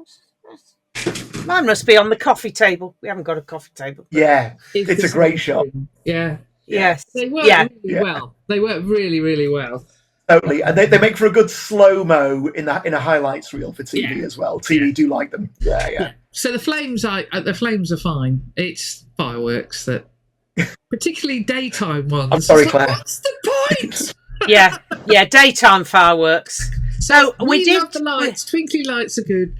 Mine must be on the coffee table. We haven't got a coffee table. Yeah, it's a great shot. Yeah. Yes. They work really well. They work really, really well. Totally, and they make for a good slow-mo in a highlights reel for TV as well. TV do like them. Yeah. So the flames are fine. It's fireworks that, particularly daytime ones. I'm sorry, Claire. What's the point? yeah, daytime fireworks. So we did love the lights. Twinkly lights are good.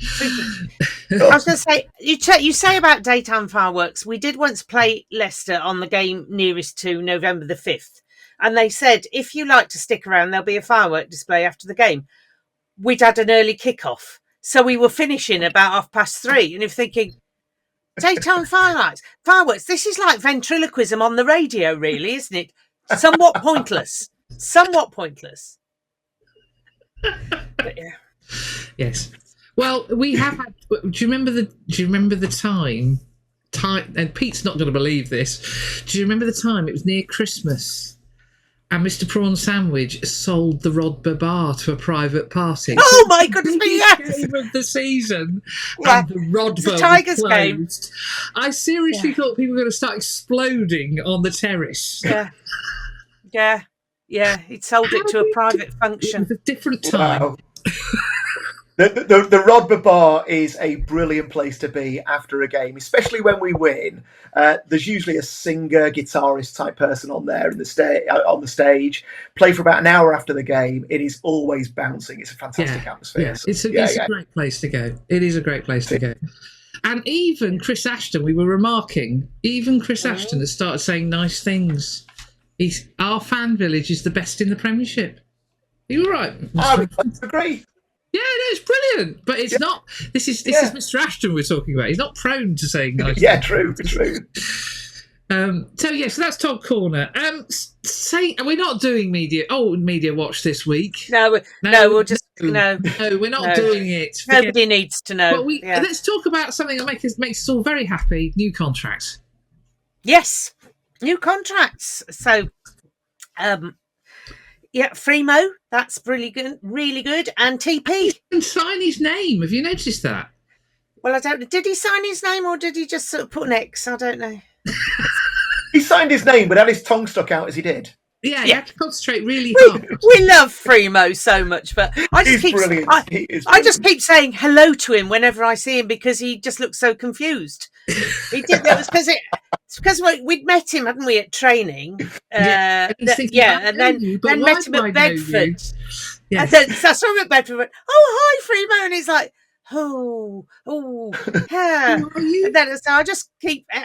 I was going to say, you say about daytime fireworks. We did once play Leicester on the game nearest to November the 5th. And they said, if you like to stick around, there'll be a firework display after the game. We'd had an early kickoff. So we were finishing about 3:30. And you're thinking, daytime fireworks. This is like ventriloquism on the radio, really, isn't it? Somewhat pointless. But, yeah. Yes. Well, we have had. Do you remember the time? And Pete's not going to believe this. Do you remember the time? It was near Christmas, and Mr. Prawn Sandwich sold the Rodby bar to a private party. Oh my goodness me! Yes, game of the season, yeah. and the Rodby The Tigers was game. closed. I seriously thought people were going to start exploding on the terrace. Yeah. He'd sold it to a private function. It was a different time. Wow. The Rodby Bar is a brilliant place to be after a game, especially when we win. There's usually a singer, guitarist type person on there on the stage. Play for about an hour after the game. It is always bouncing. It's a fantastic atmosphere. Yeah. So, It's a great place to go. It is a great place to go. And even Chris Ashton, we were remarking, Ashton has started saying nice things. Our fan village is the best in the Premiership. Are you all right? I agree. Yeah, no, it's brilliant, but it's not. This is Mr. Ashton we're talking about. He's not prone to saying nice. Yeah, things. true. So that's Todd Corner. We're not doing media watch this week. No, we're not doing it. Nobody needs to know. But let's talk about something that makes us all very happy. New contracts. Yes, new contracts. So, Fremo, that's really good, and TP. He can sign his name. Have you noticed that? Well, I don't know. Did he sign his name or did he just sort of put an X? I don't know. He signed his name, but had his tongue stuck out as he did. Yeah, you have to concentrate really hard. We love Fremo so much, but I just keep saying hello to him whenever I see him because he just looks so confused. He did that because we'd met him, hadn't we, at training? And then met him at Bedford. Yeah. And then so I saw him at Bedford. Went, hi, Fremo, and he's like, yeah. And then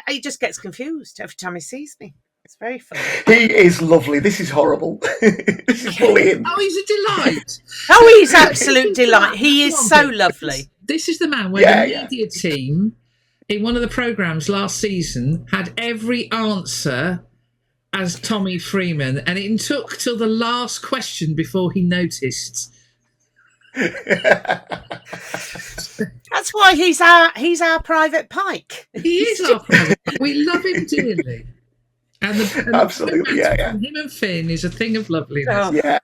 he just gets confused every time he sees me. It's very funny. He is lovely. This is horrible. This is bullying. Oh, he's a delight. He's absolute delight. He is so lovely. This is the man where the media team in one of the programmes last season had every answer as Tommy Freeman, and it took till the last question before he noticed. That's why he's our private Pike. He is our private. We love him dearly. And absolutely, him and Finn is a thing of loveliness. Oh, yeah.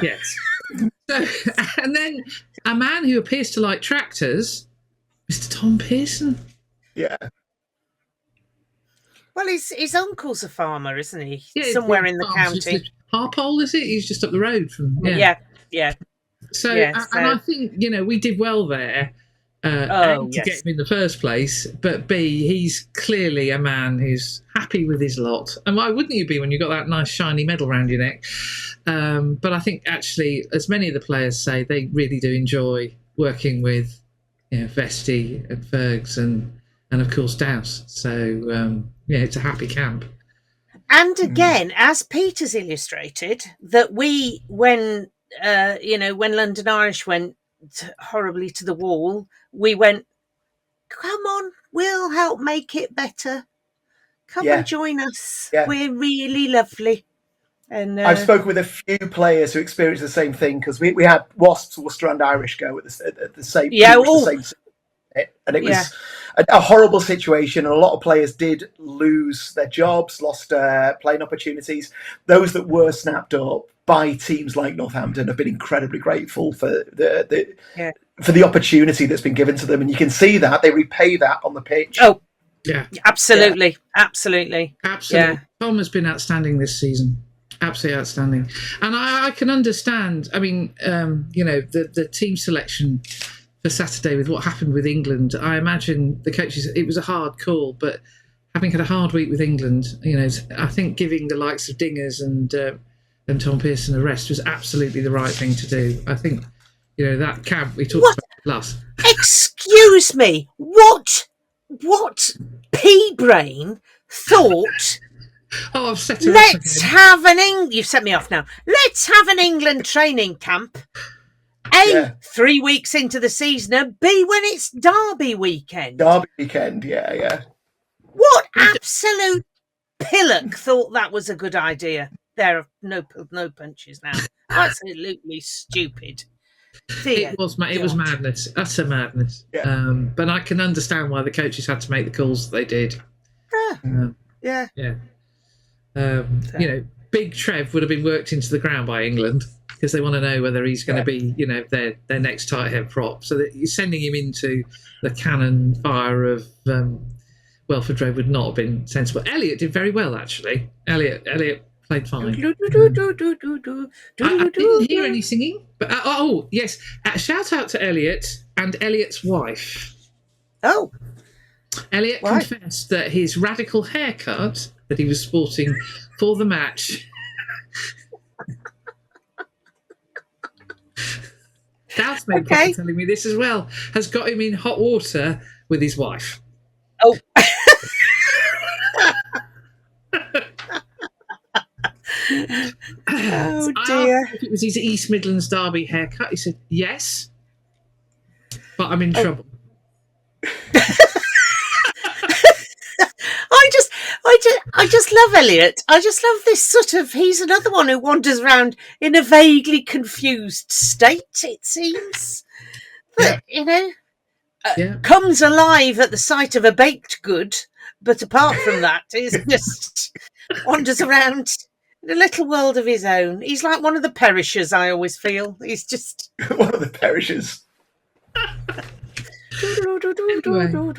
Yes. So, and then a man who appears to like tractors, Mr. Tom Pearson. Yeah. Well, his uncle's a farmer, isn't he? Yeah, somewhere in the county. Harpole, is it? He's just up the road from. Yeah. So, and I think we did well there. To get him in the first place, but B, he's clearly a man who's happy with his lot. And why wouldn't you be when you've got that nice shiny medal around your neck? But I think actually, as many of the players say, they really do enjoy working with Vesty and Fergs and of course Douse. So it's a happy camp. And again, as Peter's illustrated, that when London Irish went horribly to the wall, we went, come on, we'll help make it better. Come and join us. Yeah. We're really lovely. And I've spoken with a few players who experienced the same thing because we had Wasps Worcester and Irish go at the same and it was a horrible situation, and a lot of players did lose their jobs, lost playing opportunities. Those that were snapped up by teams like Northampton have been incredibly grateful for the opportunity that's been given to them, and you can see that they repay that on the pitch. Oh, yeah, absolutely. Yeah. Tom has been outstanding this season, absolutely outstanding, and I can understand. I mean, the team selection for Saturday with what happened with England. I imagine the coaches. It was a hard call, but having had a hard week with England, I think giving the likes of Dingers and Tom Pearson a rest was absolutely the right thing to do. I think, that camp we talked about last. Excuse me, what pea-brain thought? Oh, I've set her Let's have you've set me off now. Let's have an England training camp. A, 3 weeks into the season, and B, when it's Derby weekend. Yeah. What absolute pillock thought that was a good idea? There are no punches now. Absolutely stupid. Dear It was madness, utter madness. Yeah. But I can understand why the coaches had to make the calls that they did. Yeah. Big Trev would have been worked into the ground by England because they want to know whether he's going to be, their next tight head prop. So that you're sending him into the cannon fire of Welford Road would not have been sensible. Elliot did very well, actually. Elliot played fine. I didn't hear any singing, but yes, shout out to Elliot and Elliot's wife. Oh, Elliot confessed that his radical haircut that he was sporting for the match. Dad's made telling me this as well. Has got him in hot water with his wife. Oh. Oh dear! If it was his East Midlands Derby haircut, he said yes, but I'm in trouble. I just love Elliot. I just love this sort of. He's another one who wanders around in a vaguely confused state. It seems, but comes alive at the sight of a baked good. But apart from that, he's just wanders around in a little world of his own. He's like one of the perishers. I always feel he's just one of the perishers.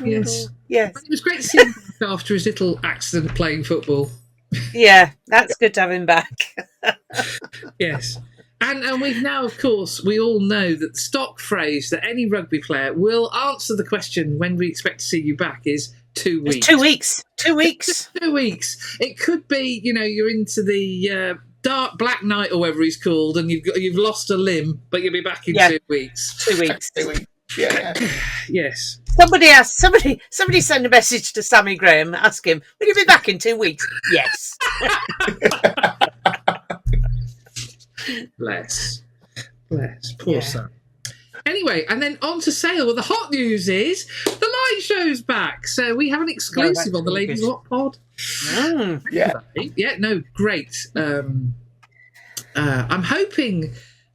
Yes. Yes. It was great to see him back after his little accident playing football. Yeah, that's good to have him back. Yes. And we've now, of course, we all know that the stock phrase that any rugby player will answer the question when we expect to see you back is 2 weeks. 2 weeks. 2 weeks. 2 weeks. It could be, you're into the dark black night or whatever he's called, and you've lost a limb, but you'll be back in 2 weeks. 2 weeks. 2 weeks. Yeah. Yes. Somebody send a message to Sammy Graham. Ask him, will you be back in 2 weeks? Yes. Bless. Poor Sam. Anyway, and then on to Sale. Well, the hot news is the light show's back. So we have an exclusive on the Ladies Wot Pod. Great. I'm hoping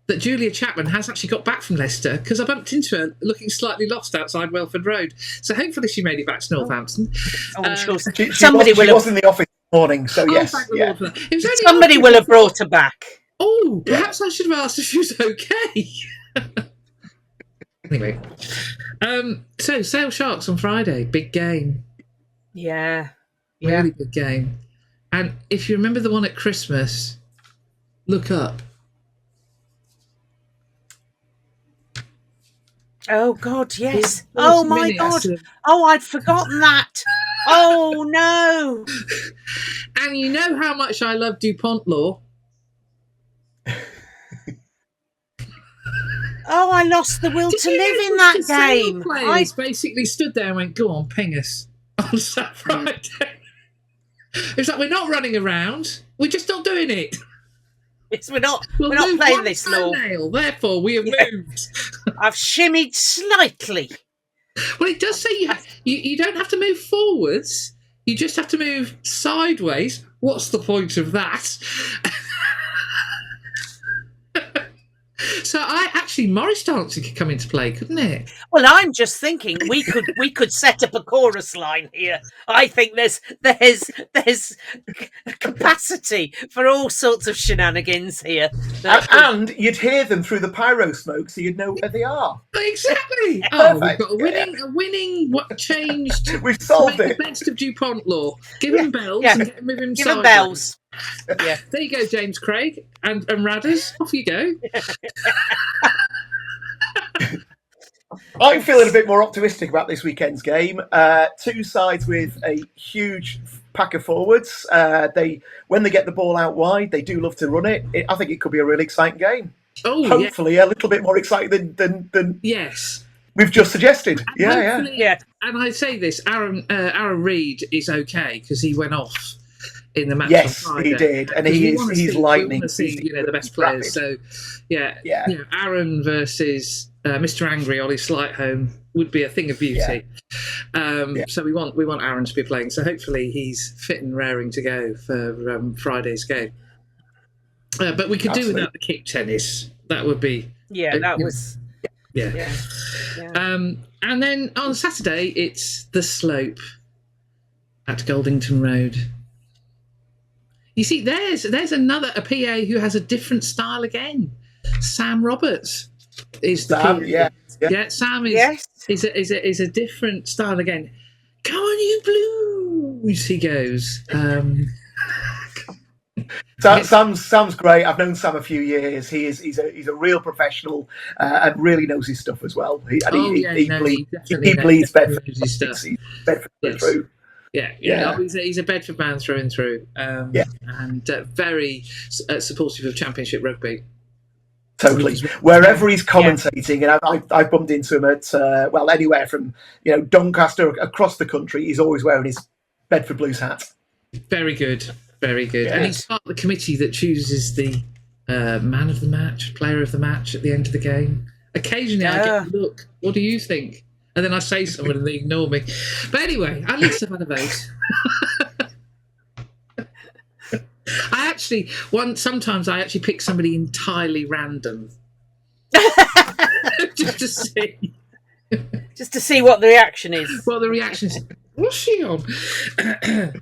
that Julia Chapman has actually got back from Leicester because I bumped into her looking slightly lost outside Welford Road. So hopefully she made it back to Northampton. Sure. She was in the office this morning, so yes. Thank the Lord for that. Somebody will have brought her back. Oh, perhaps I should have asked if she was okay. Anyway, so Sale Sharks on Friday, big game. Yeah. Really big game. And if you remember the one at Christmas, look up. Oh, God, yes. Oh, my God. Oh, I'd forgotten that. Oh, no. And you know how much I love Dupont law. Oh, I lost the will to live in that game. I basically stood there and went, go on, ping us on Friday. It was like, we're not running around. We're just not doing it. Yes, we're not playing this law. Therefore, we have moved. I've shimmied slightly. Well, it does say you don't have to move forwards. You just have to move sideways. What's the point of that? So Morris dancing could come into play, couldn't it? Well, I'm just thinking we could set up a chorus line here. I think there's capacity for all sorts of shenanigans here. And you'd hear them through the pyro smoke, so you'd know where they are. Exactly. Perfect. We've got a winning. What changed? We've solved it. The best of Dupont law. Give him bells and get him moving. Give him bells. Yeah. There you go, James Craig and Radders. Off you go. I'm feeling a bit more optimistic about this weekend's game. Two sides with a huge pack of forwards. When they get the ball out wide, they do love to run it. I think it could be a really exciting game. Hopefully, a little bit more exciting than yes. We've just suggested. Yeah. And I say this: Aaron Reid is okay because he went off in the match. Yes, on Friday. he did, and he's lightning. We want to see, the best players. So, Aaron versus Mr. Angry, Ollie Slightholme would be a thing of beauty. So we want Aaron to be playing. So hopefully he's fit and raring to go for Friday's game. But we could do without the kick tennis. That would be Yeah, that was. Yeah. Yeah. And then on Saturday, it's the slope at Goldington Road. You see, there's another a PA who has a different style again. Sam Roberts is the Sam, PA. yeah. Sam Yes. is a different style again. Come on, you Blues, he goes. Sam's great. I've known Sam a few years. He's a real professional and really knows his stuff as well. He bleeds Bedford. He's Bedford through. Yeah. He's a Bedford man through and through. And very supportive of Championship rugby. Totally. Wherever he's commentating, and I've bumped into him at anywhere from Doncaster across the country. He's always wearing his Bedford Blues hat. Very good. Very good. Yes. And he's part of the committee that chooses the man of the match, player of the match at the end of the game. Occasionally I get a look, what do you think? And then I say something and they ignore me. But anyway, at least I've had a vote. Sometimes I actually pick somebody entirely random. Just to see. Just to see what the reaction is. Well, the reaction is, what's she on?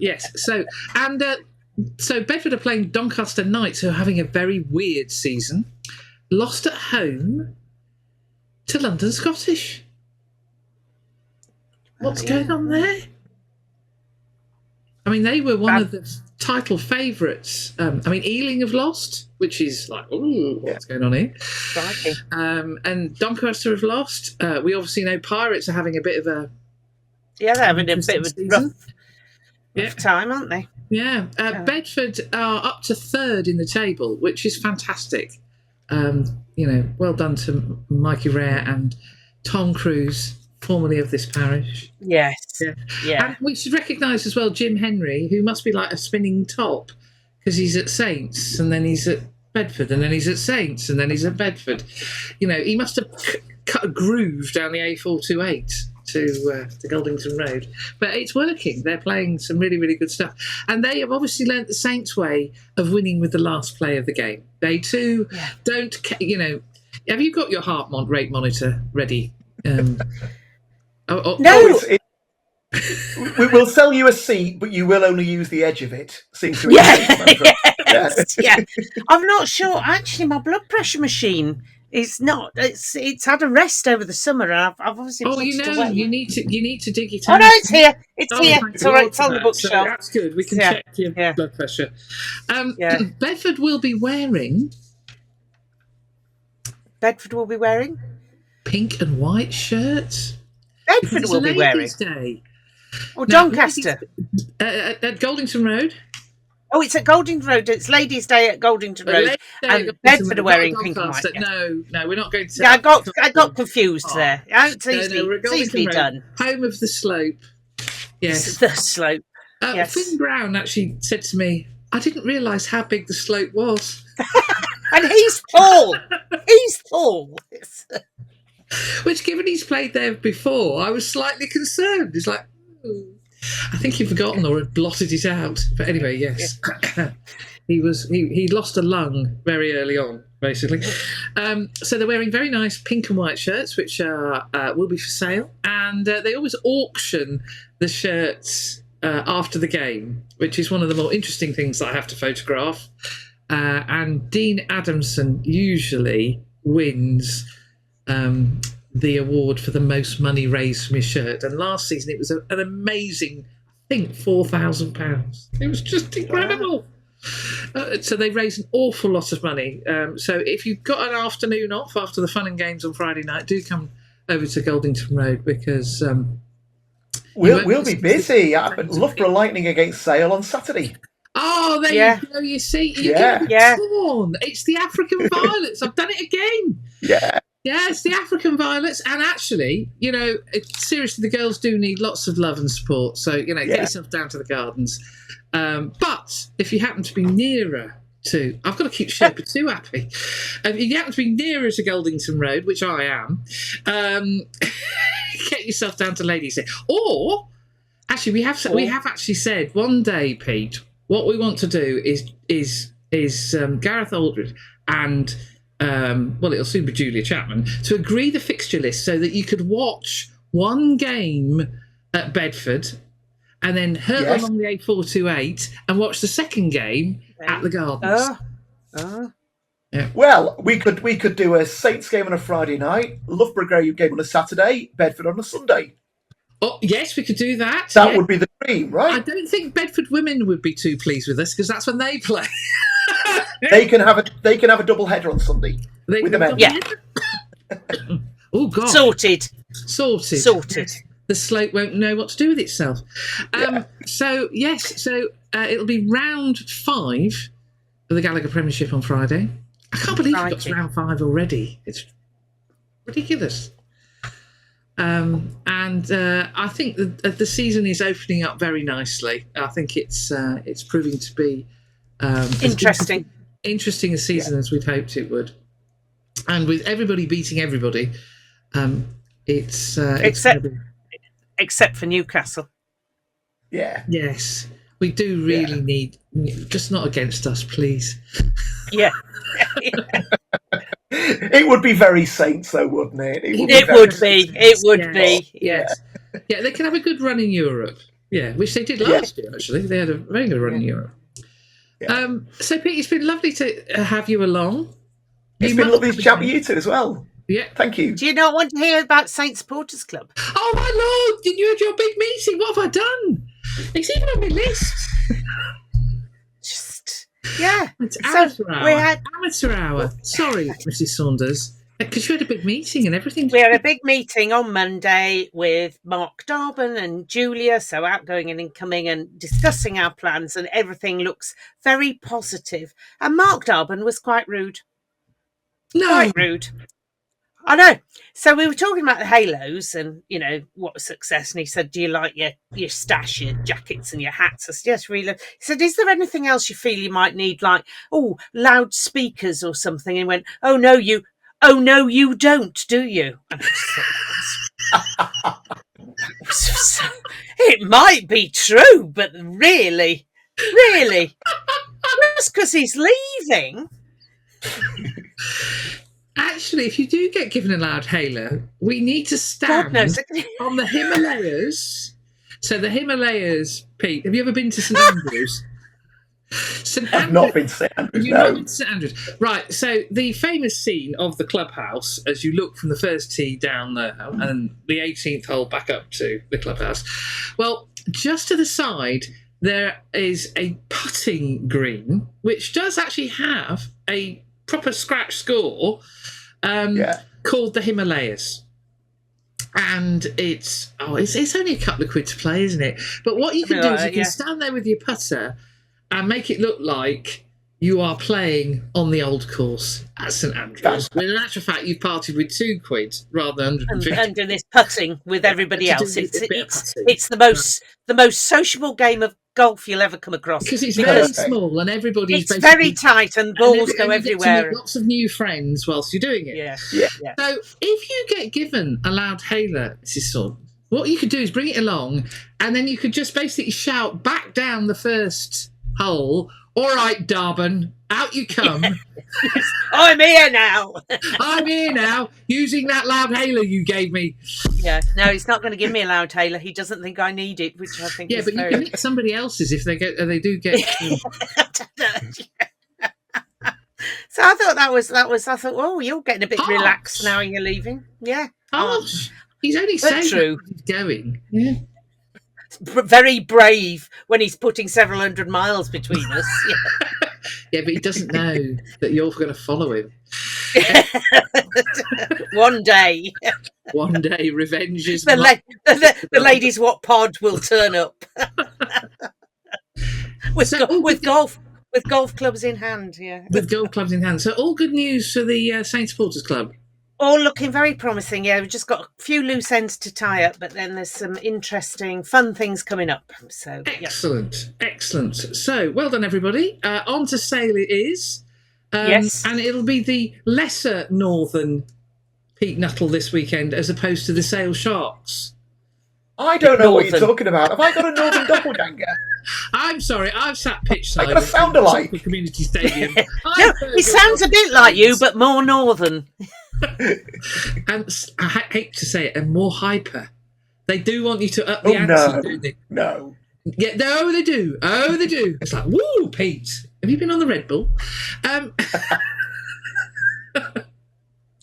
Yes. So Bedford are playing Doncaster Knights, who are having a very weird season. Lost at home to London Scottish. What's going on there? I mean, they were one of the title favourites. Ealing have lost, which is like, ooh, what's going on here? And Doncaster have lost. We obviously know Pirates are having a bit of a... Yeah, they're having a bit of a rough time, aren't they? Yeah. Bedford are up to third in the table, which is fantastic. Well done to Mikey Rare and Tom Cruise, formerly of this parish. Yes. Yeah. And we should recognise as well Jim Henry, who must be like a spinning top, because he's at Saints and then he's at Bedford and then he's at Saints and then he's at Bedford. He must have cut a groove down the A428 to Goldington Road. But it's working. They're playing some really, really good stuff. And they have obviously learnt the Saints way of winning with the last play of the game. They too don't, have you got your heart rate monitor ready? No. We will sell you a seat, but you will only use the edge of it. Seems to Yeah. I'm not sure. Actually, my blood pressure machine is not. It's had a rest over the summer, and I've obviously. You need to dig it out. Oh no, it's here. It's here. It's all right. It's on the bookshelf. So that's good. We can check your blood pressure. Bedford will be wearing pink and white shirts. Bedford will be wearing. Day. Or Doncaster. At Goldington Road. Oh, it's at Goldington Road. It's Ladies' Day at Goldington Road. And Bedford are wearing pink and white. No, we're not going to. Yeah, I got confused there. It's easily done. Home of the slope. Yes. The slope. Finn Brown actually said to me, I didn't realise how big the slope was. And he's tall. He's tall. Which, given he's played there before, I was slightly concerned. It's like, I think he'd forgotten or had blotted it out. But anyway, yes, he lost a lung very early on, basically. So they're wearing very nice pink and white shirts, which will be for sale, and they always auction the shirts after the game, which is one of the more interesting things that I have to photograph. And Dean Adamson usually wins the award for the most money raised from his shirt. And last season it was an amazing, I think, £4,000. It was just incredible. Wow. So they raised an awful lot of money. So if you've got an afternoon off after the fun and games on Friday night, do come over to Goldington Road, because we'll be busy. Loughborough Lightning against Sale on Saturday. Oh, there you go. You see, torn. It's the African Violets. I've done it again. Yeah, it's the African Violets. And actually, seriously, the girls do need lots of love and support. So, get yourself down to the gardens. But if you happen to be nearer to... I've got to keep Sherpa 2 happy. If you happen to be nearer to Goldington Road, which I am, get yourself down to Ladies Day. Or, actually, we have actually said one day, Pete, what we want to do is Gareth Aldridge and it'll soon be Julia Chapman, to agree the fixture list so that you could watch one game at Bedford and then hurtle along the A428 and watch the second game at the Gardens. Yeah. Well, we could do a Saints game on a Friday night, Loughborough game on a Saturday, Bedford on a Sunday. Oh, yes, we could do that. That would be the dream, right? I don't think Bedford women would be too pleased with us because that's when they play. They can have a double header on Sunday with the men. Yeah. Oh God. Sorted. The slope won't know what to do with itself. So it'll be round 5 of the Gallagher Premiership on Friday. I can't believe we've got to round 5 already. It's ridiculous. I think the season is opening up very nicely. I think it's proving to be interesting a season as we'd hoped it would. And with everybody beating everybody, except for Newcastle. Yeah. Yes. We do really need, just not against us, please. Yeah. It would be very Saints, though, wouldn't it? It would be. Yes. Yeah, they can have a good run in Europe. Yeah, which they did last year, actually. They had a very good run in Europe. Yeah. So, Pete, it's been lovely to have you along. It's been lovely to chat with you too as well. Yeah. Thank you. Do you not want to hear about Saints Supporters Club? Oh, my Lord! Did you have your big meeting? What have I done? It's even on my list. It's amateur hour. Sorry, Mrs. Saunders, because you had a big meeting and everything. We had a big meeting on Monday with Mark Darban and Julia, so outgoing and incoming, and discussing our plans, and everything looks very positive. And Mark Darban was quite rude. Quite rude. I know. So we were talking about the halos and, what success. And he said, do you like your stash, your jackets and your hats? I said, yes, really. He said, is there anything else you feel you might need, like, loudspeakers or something? And he went, oh, no, you don't, do you? And I just thought, it might be true, but really, just because he's leaving. Actually, if you do get given a loud halo, we need to stand on the Himalayas. So the Himalayas, Pete, have you ever been to St Andrews? I've not been to St Andrews, You've not been to St Andrews. Right, so the famous scene of the clubhouse, as you look from the first tee down there and the 18th hole back up to the clubhouse. Well, just to the side, there is a putting green, which does actually have a proper scratch score called the Himalayas, and it's only a couple of quid to play, isn't it? But what you can do is you can stand there with your putter and make it look like you are playing on the old course at St Andrews. When in actual fact you've parted with 2 quid rather than 150. And doing this putting with everybody else. It's the most sociable game of golf you'll ever come across. Because it's very small and everybody's it's very tight and balls go everywhere. Lots of new friends whilst you're doing it. Yeah. So if you get given a loud hailer, Mrs. Saunders, what you could do is bring it along and then you could just basically shout back down the first hole, all right, Darban, out you come. I'm here now. I'm here now, using that loud hailer you gave me. Yeah, no, he's not going to give me a loud hailer. He doesn't think I need it, which I think is but you can hit somebody else's if they do get. So I thought I thought, oh, you're getting a bit relaxed now you're leaving. Yeah. He's only saying true. He's going. Yeah. Very brave when he's putting several hundred miles between us. Yeah, but he doesn't know that you're going to follow him. One day, revenge is the Ladies Wot Pod will turn up with golf clubs in hand. Yeah, with golf clubs in hand. So all good news for the Saints Supporters Club. All looking very promising. Yeah, we've just got a few loose ends to tie up, but then there's some interesting, fun things coming up. So excellent. So well done, everybody. On to Sale it is. Yes, and it'll be the lesser northern Pete Nuttall this weekend, as opposed to the Sale Sharks. I don't know what you're Northern. talking about. Have I got a northern doppelganger? I'm sorry, I've sat pitch side. I got a sound alike. The community stadium. No, he sounds a bit like you, but more northern. And I hate to say it, and more hyper. They do want you to up the ante, no. don't they? No. Yeah, no, they do. Oh, they do. It's like, woo, Pete, have you been on the Red Bull?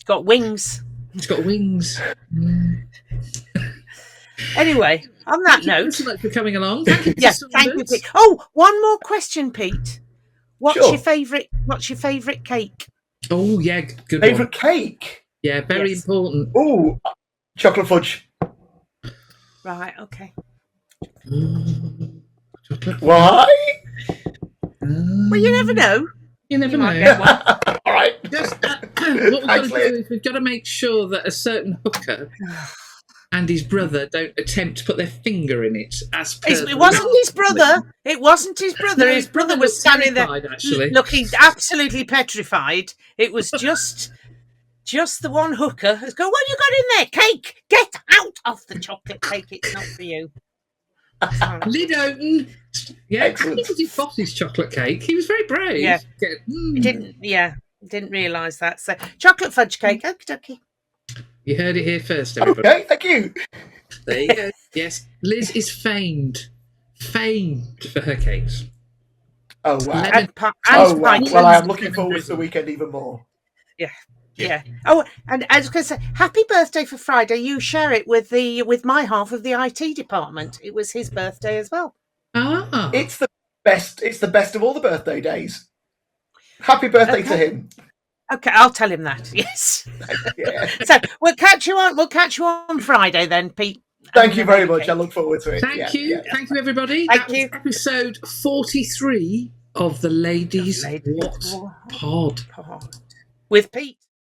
Got wings. It's got wings. Anyway, on that Thank you note, so much for coming along. Thank you, yes, Mr. thank you, Saunders. Pete. Oh, one more question, Pete. What's Sure. your favourite? What's your favourite cake? Oh, yeah, good Favourite one. cake? Yeah, very Yes. important. Ooh, chocolate fudge. Right. Okay. Chocolate. Why? Well, you never know. You never You might know. get one. All right. Just, what we've got to Thanks, do Liz. is we've got to make sure that a certain hooker and his brother don't attempt to put their finger in it. As per It wasn't his brother. It wasn't his brother. No, his brother was looked standing there, terrified, actually. looking absolutely petrified. It was just the one hooker who's going, "What have you got in there? Cake! Get out of the chocolate cake! It's not for you." Lid open. Yeah, Excellent. I think it was his boss's chocolate cake. He was very brave. Yeah. Didn't realise that. So chocolate fudge cake. Okie dokie. You heard it here first, everybody. Okay, thank you. There you go. Yes, Liz is famed for her cakes. Oh, wow. Lemon- Oh, wow. pie Well, I am cake. looking forward to the weekend even more. Yeah. Oh, and I was going to say, happy birthday for Friday. You share it with my half of the IT department. It was his birthday as well. Ah, It's the best. It's the best of all the birthday days. Happy birthday to Okay. him. Okay, I'll tell him that. Yes. Yeah. So we'll catch you on Friday then, Pete. Thank you very much. I look forward to it. thank Yeah, you. yeah. Thank you, everybody. Thank That you. was episode 43 of the Ladies Wot Pod. With Pete.